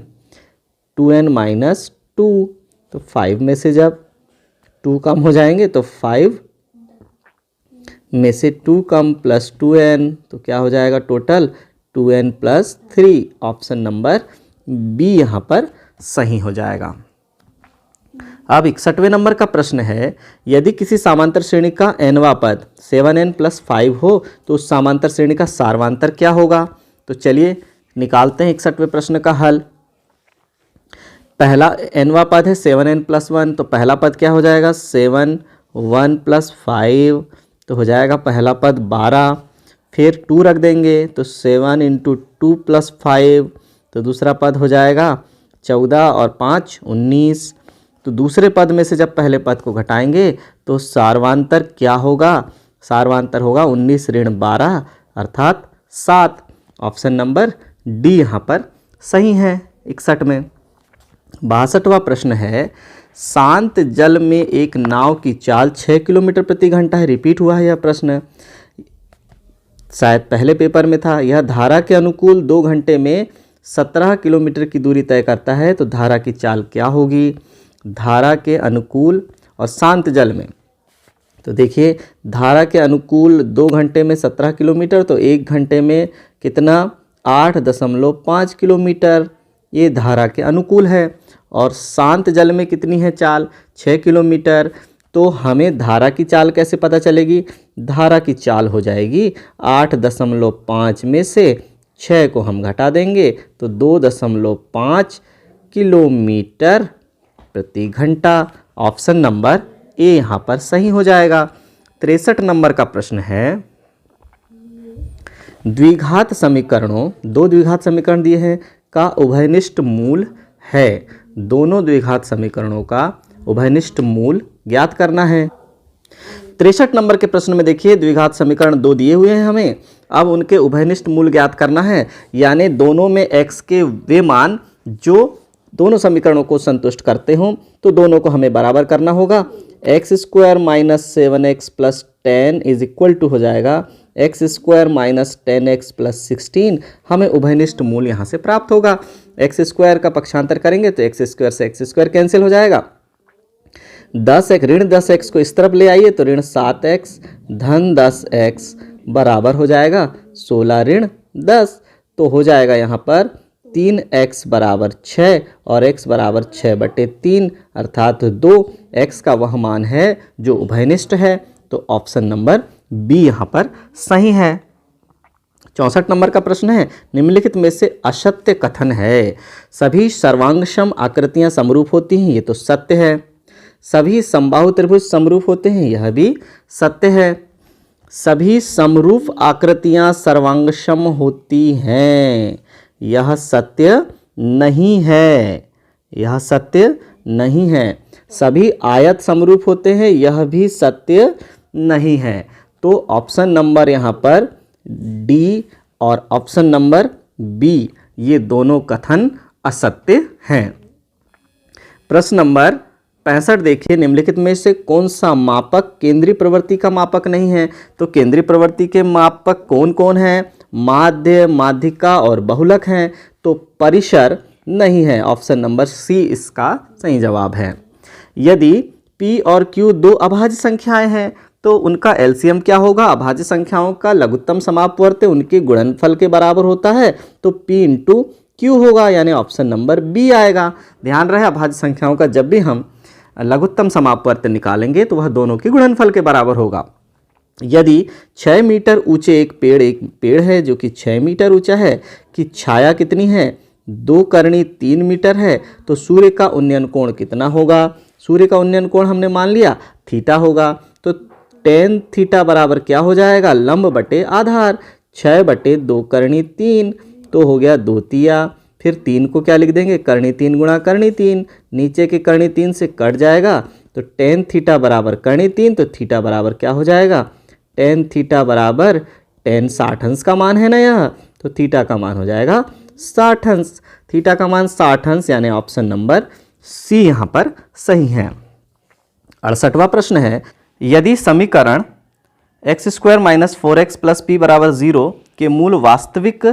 2n माइनस 2। तो 5 में से जब 2 कम हो जाएंगे तो 5 में से 2 कम प्लस 2n, तो क्या हो जाएगा total? 2n plus 3। Option number B यहाँ पर सही हो जाएगा। अब 61वें नंबर का प्रश्न है, यदि किसी समांतर श्रेणी का nवा पद 7n प्लस 5 हो तो उस समांतर श्रेणी का सार्वांतर क्या होगा? तो चलिए निकालते हैं 61वें प्रश्न का हल। पहला nवा पद है 7n प्लस 1, तो पहला पद क्या हो जाएगा? 7 1 प्लस 5, तो हो जाएगा पहला पद 12। फिर 2 रख देंगे तो 7 इंटू 2 प्लस 5, तो दूसरा पद हो जाएगा 14 और 5 19। तो दूसरे पद में से जब पहले पद को घटाएंगे तो सार्वांतर क्या होगा? सार्वांतर होगा 19 ऋण 12 अर्थात 7। ऑप्शन नंबर डी यहाँ पर सही है 61 में। 62वां प्रश्न है, शांत जल में एक नाव की चाल 6 किलोमीटर प्रति घंटा है। रिपीट हुआ है यह प्रश्न, शायद पहले पेपर में था। यह धारा के अनुकूल 2 घंटे में 17 किलोमीटर की दूरी तय करता है, तो धारा की चाल क्या होगी? धारा के अनुकूल और शांत जल में, तो देखिए धारा के अनुकूल 2 घंटे में 17 किलोमीटर, तो 1 घंटे में कितना? 8.5 किलोमीटर, ये धारा के अनुकूल है। और शांत जल में कितनी है चाल? 6 किलोमीटर। तो हमें धारा की चाल कैसे पता चलेगी? धारा की चाल हो जाएगी 8.5 में से 6 को हम घटा देंगे तो 2.5 किलोमीटर प्रति घंटा। ऑप्शन नंबर ए यहाँ पर सही हो जाएगा। 63 नंबर का प्रश्न है, द्विघात समीकरणों, 2 द्विघात समीकरण दिए हैं, का उभयनिष्ठ मूल है। दोनों द्विघात समीकरणों का उभयनिष्ठ मूल ज्ञात करना है। 63 नंबर के प्रश्न में देखिए द्विघात समीकरण 2 दिए हुए हैं हमें, अब उनके उभयनिष्ठ मूल ज्ञात करना है, यानी दोनों में x के वे मान जो दोनों समीकरणों को संतुष्ट करते हों, तो दोनों को हमें बराबर करना होगा। X square minus 7x plus 10 is equal to हो जाएगा x square minus 10x plus 16। हमें उभयनिष्ठ मूल यहाँ से प्राप्त होगा। एक्स स्क्वायर का पक्षांतर करेंगे तो एक्स स्क्वायर से एक्स स्क्वायर कैंसिल हो जाएगा। 10x ऋण 10x को इस तरफ ले आइए तो ऋण 7x धन 10x बराबर हो जाएगा 16 ऋण 10। तो हो जाएगा यहाँ पर 3x बराबर 6 और x बराबर 6/3 अर्थात 2x का वह मान है जो उभयनिष्ठ है। तो ऑप्शन नंबर बी यहाँ पर सही है। 64 नंबर का प्रश्न है, निम्नलिखित में से असत्य कथन है। सभी सर्वांगसम आकृतियां समरूप होती हैं, ये तो सत्य है। सभी समबाहु त्रिभुज समरूप होते हैं, यह भी सत्य है। सभी समरूप आकृतियां सर्वांगसम होती हैं, यह सत्य नहीं है, यह सत्य नहीं है। सभी आयत समरूप होते हैं, यह भी सत्य नहीं है। तो ऑप्शन नंबर यहाँ पर डी और ऑप्शन नंबर बी ये दोनों कथन असत्य हैं। प्रश्न नंबर 65 देखिए, निम्नलिखित में से कौन सा मापक केंद्रीय प्रवृत्ति का मापक नहीं है? तो केंद्रीय प्रवृत्ति के मापक कौन कौन है? माध्य, माध्यिका और बहुलक हैं। तो परिसर नहीं है, ऑप्शन नंबर सी इसका सही जवाब है। यदि p और q दो अभाज्य संख्याएं हैं तो उनका एलसीएम क्या होगा? अभाज्य संख्याओं का लघुत्तम समापवर्त्य उनके गुणनफल के बराबर होता है, तो p इंटू क्यू होगा, यानी ऑप्शन नंबर बी आएगा। ध्यान रहे अभाज्य संख्याओं का जब भी हम लघुत्तम समापवर्त्य निकालेंगे तो वह दोनों के गुणनफल के बराबर होगा। यदि 6 मीटर ऊंचे एक पेड़ है जो कि 6 मीटर ऊंचा है, कि छाया कितनी है? 2 करनी 3 मीटर है तो सूर्य का उन्नयन कोण कितना होगा? सूर्य का उन्नयन कोण हमने मान लिया थीटा होगा, तो tan थीटा बराबर क्या हो जाएगा? लंब बटे आधार, 6 बटे 2 करनी 3, तो हो गया 2 तिया। फिर 3 को क्या लिख देंगे? करनी 3 गुणा करनी 3, नीचे के करनी 3 से कट जाएगा, तो tan थीटा बराबर करनी 3, तो थीटा बराबर क्या हो जाएगा? tan थीटा बराबर tan 60 अंश का मान है ना यह, तो थीटा का मान हो जाएगा 60 अंश। थीटा का मान 60 अंश, यानी ऑप्शन नंबर सी यहाँ पर सही है। 68वां प्रश्न है, यदि समीकरण x square minus 4x plus P बराबर 0 के मूल वास्तविक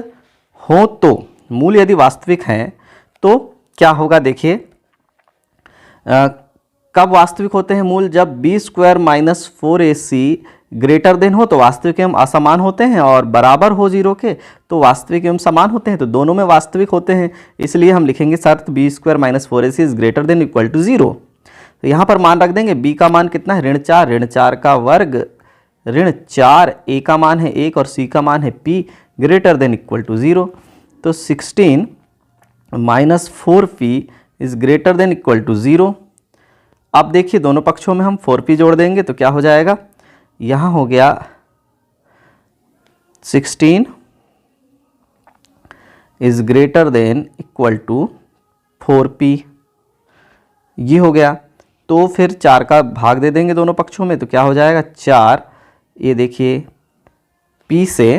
हो तो, मूल यदि वास्तविक हैं तो क्या होगा? देखिए कब वास्तविक होते हैं मूल? जब B square minus 4ac greater than हो तो वास्तविक एवं असमान होते हैं, और बराबर हो 0 के तो वास्तविक एवं समान होते हैं, तो दोनों में वास्तविक होते हैं, इसलिए हम लिखेंगे शर्त B square minus 4ac is greater than equal to 0। तो यहाँ पर मान रख देंगे, b का मान कितना है? ऋण 4 का वर्ग ऋण 4, a का मान है 1 और c का मान है p greater than equal to 0। तो 16 minus 4p is greater than equal to 0। अब देखिए दोनों पक्षों में हम 4p जोड़ देंगे तो क्या हो जाएगा? यहाँ हो गया 16 is greater than equal to 4p, ये हो गया। तो फिर 4 का भाग दे देंगे दोनों पक्षों में तो क्या हो जाएगा? 4, ये देखिए p से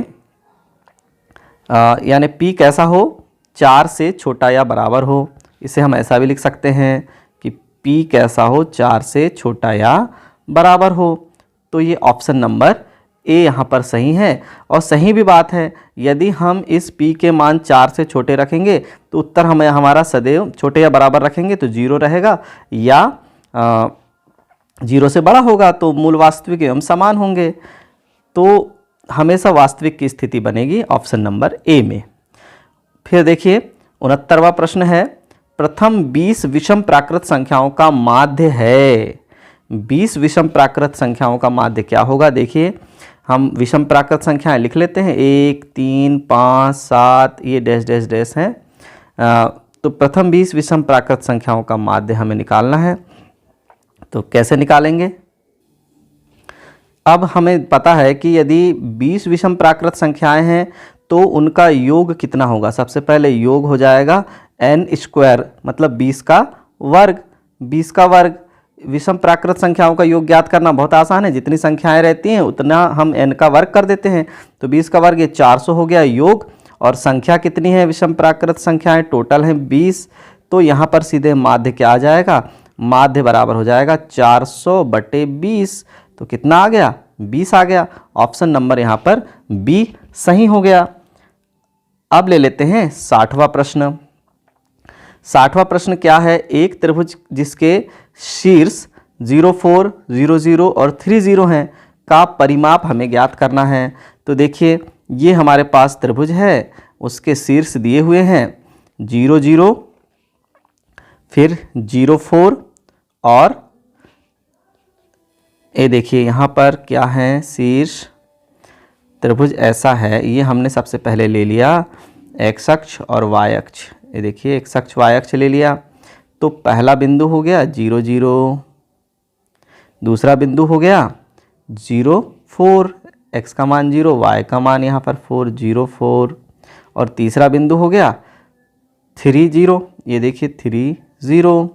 यानी p कैसा हो? 4 से छोटा या बराबर हो। इसे हम ऐसा भी लिख सकते हैं कि p कैसा हो? 4 से छोटा या बराबर हो। तो ये ऑप्शन नंबर ए यहाँ पर सही है। और सही भी बात है, यदि हम इस p के मान 4 से छोटे रखेंगे तो उत्तर हमें हमारा सदैव छोटे या बराबर रखेंगे तो 0 रहेगा, या 0 से बड़ा होगा तो मूल वास्तविक एवं समान होंगे, तो हमेशा वास्तविक की स्थिति बनेगी ऑप्शन नंबर ए में। फिर देखिए 69वां प्रश्न है, प्रथम 20 विषम प्राकृत संख्याओं का माध्य है। 20 विषम प्राकृत संख्याओं का माध्य क्या होगा? देखिए हम विषम प्राकृत संख्याएं लिख लेते हैं, 1, 3, 5, 7, ये डैश डैश डैश हैं। तो प्रथम 20 विषम प्राकृत संख्याओं का माध्य हमें निकालना है, तो कैसे निकालेंगे? अब हमें पता है कि यदि 20 विषम प्राकृत संख्याएं हैं तो उनका योग कितना होगा? सबसे पहले योग हो जाएगा n स्क्वायर, मतलब 20 का वर्ग। 20 का वर्ग, विषम प्राकृत संख्याओं का योग ज्ञात करना बहुत आसान है, जितनी संख्याएं रहती हैं उतना हम n का वर्ग कर देते हैं। तो 20 का वर्ग ये 400 हो गया योग, और संख्या कितनी है? विषम प्राकृत संख्याएं टोटल हैं 20, तो यहाँ पर सीधे माध्य क्या आ जाएगा? माध्य बराबर हो जाएगा 400 बटे 20, तो कितना आ गया? 20 आ गया। ऑप्शन नंबर यहाँ पर बी सही हो गया। अब ले लेते हैं 60वां प्रश्न। 60वां प्रश्न क्या है? एक त्रिभुज जिसके शीर्ष 0, 4, 0, 0 और 3, 0 हैं का परिमाप हमें ज्ञात करना है। तो देखिए ये हमारे पास त्रिभुज है, उसके शीर्ष दिए हुए हैं 0, 0, फिर 0, 4 और ये देखिए यहाँ पर क्या है? शीर्ष त्रिभुज ऐसा है, ये हमने सबसे पहले ले लिया x अक्ष और y अक्ष। ये देखिए x अक्ष y अक्ष ले लिया, तो पहला बिंदु हो गया 0, 0, दूसरा बिंदु हो गया 0, 4, x का मान 0, y का मान यहाँ पर 4, 0, 4, और तीसरा बिंदु हो गया 3, 0, ये देखिए 3, 0,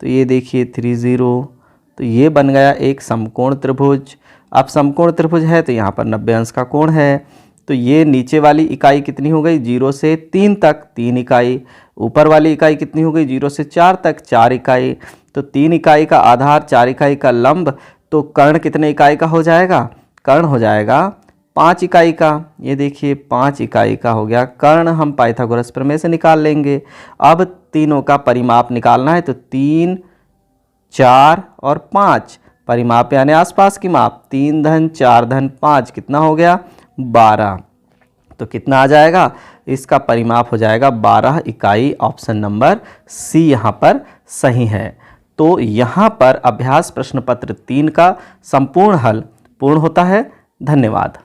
तो ये देखिए 3, 0, तो ये बन गया एक समकोण त्रिभुज। अब समकोण त्रिभुज है तो यहाँ पर 90 अंश का कोण है, तो ये नीचे वाली इकाई कितनी हो गई? 0 से 3 तक 3 इकाई, ऊपर वाली इकाई कितनी हो गई? 0 से 4 तक 4 इकाई, तो 3 इकाई का आधार, 4 इकाई का लंब, तो कर्ण कितने इकाई का हो जाएगा? कर्ण हो जाएगा 5 इकाई का। ये देखिए 5 इकाई का हो गया कर्ण, हम पाइथागोरस प्रमेय से निकाल लेंगे। अब तीनों का परिमाप निकालना है, तो 3, 4 और 5, परिमाप यानी आसपास की माप, 3 धन 4 धन 5 कितना हो गया? 12। तो कितना आ जाएगा? इसका परिमाप हो जाएगा 12 इकाई। ऑप्शन नंबर सी यहाँ पर सही है। तो यहाँ पर अभ्यास प्रश्न पत्र 3 का संपूर्ण हल पूर्ण होता है। धन्यवाद।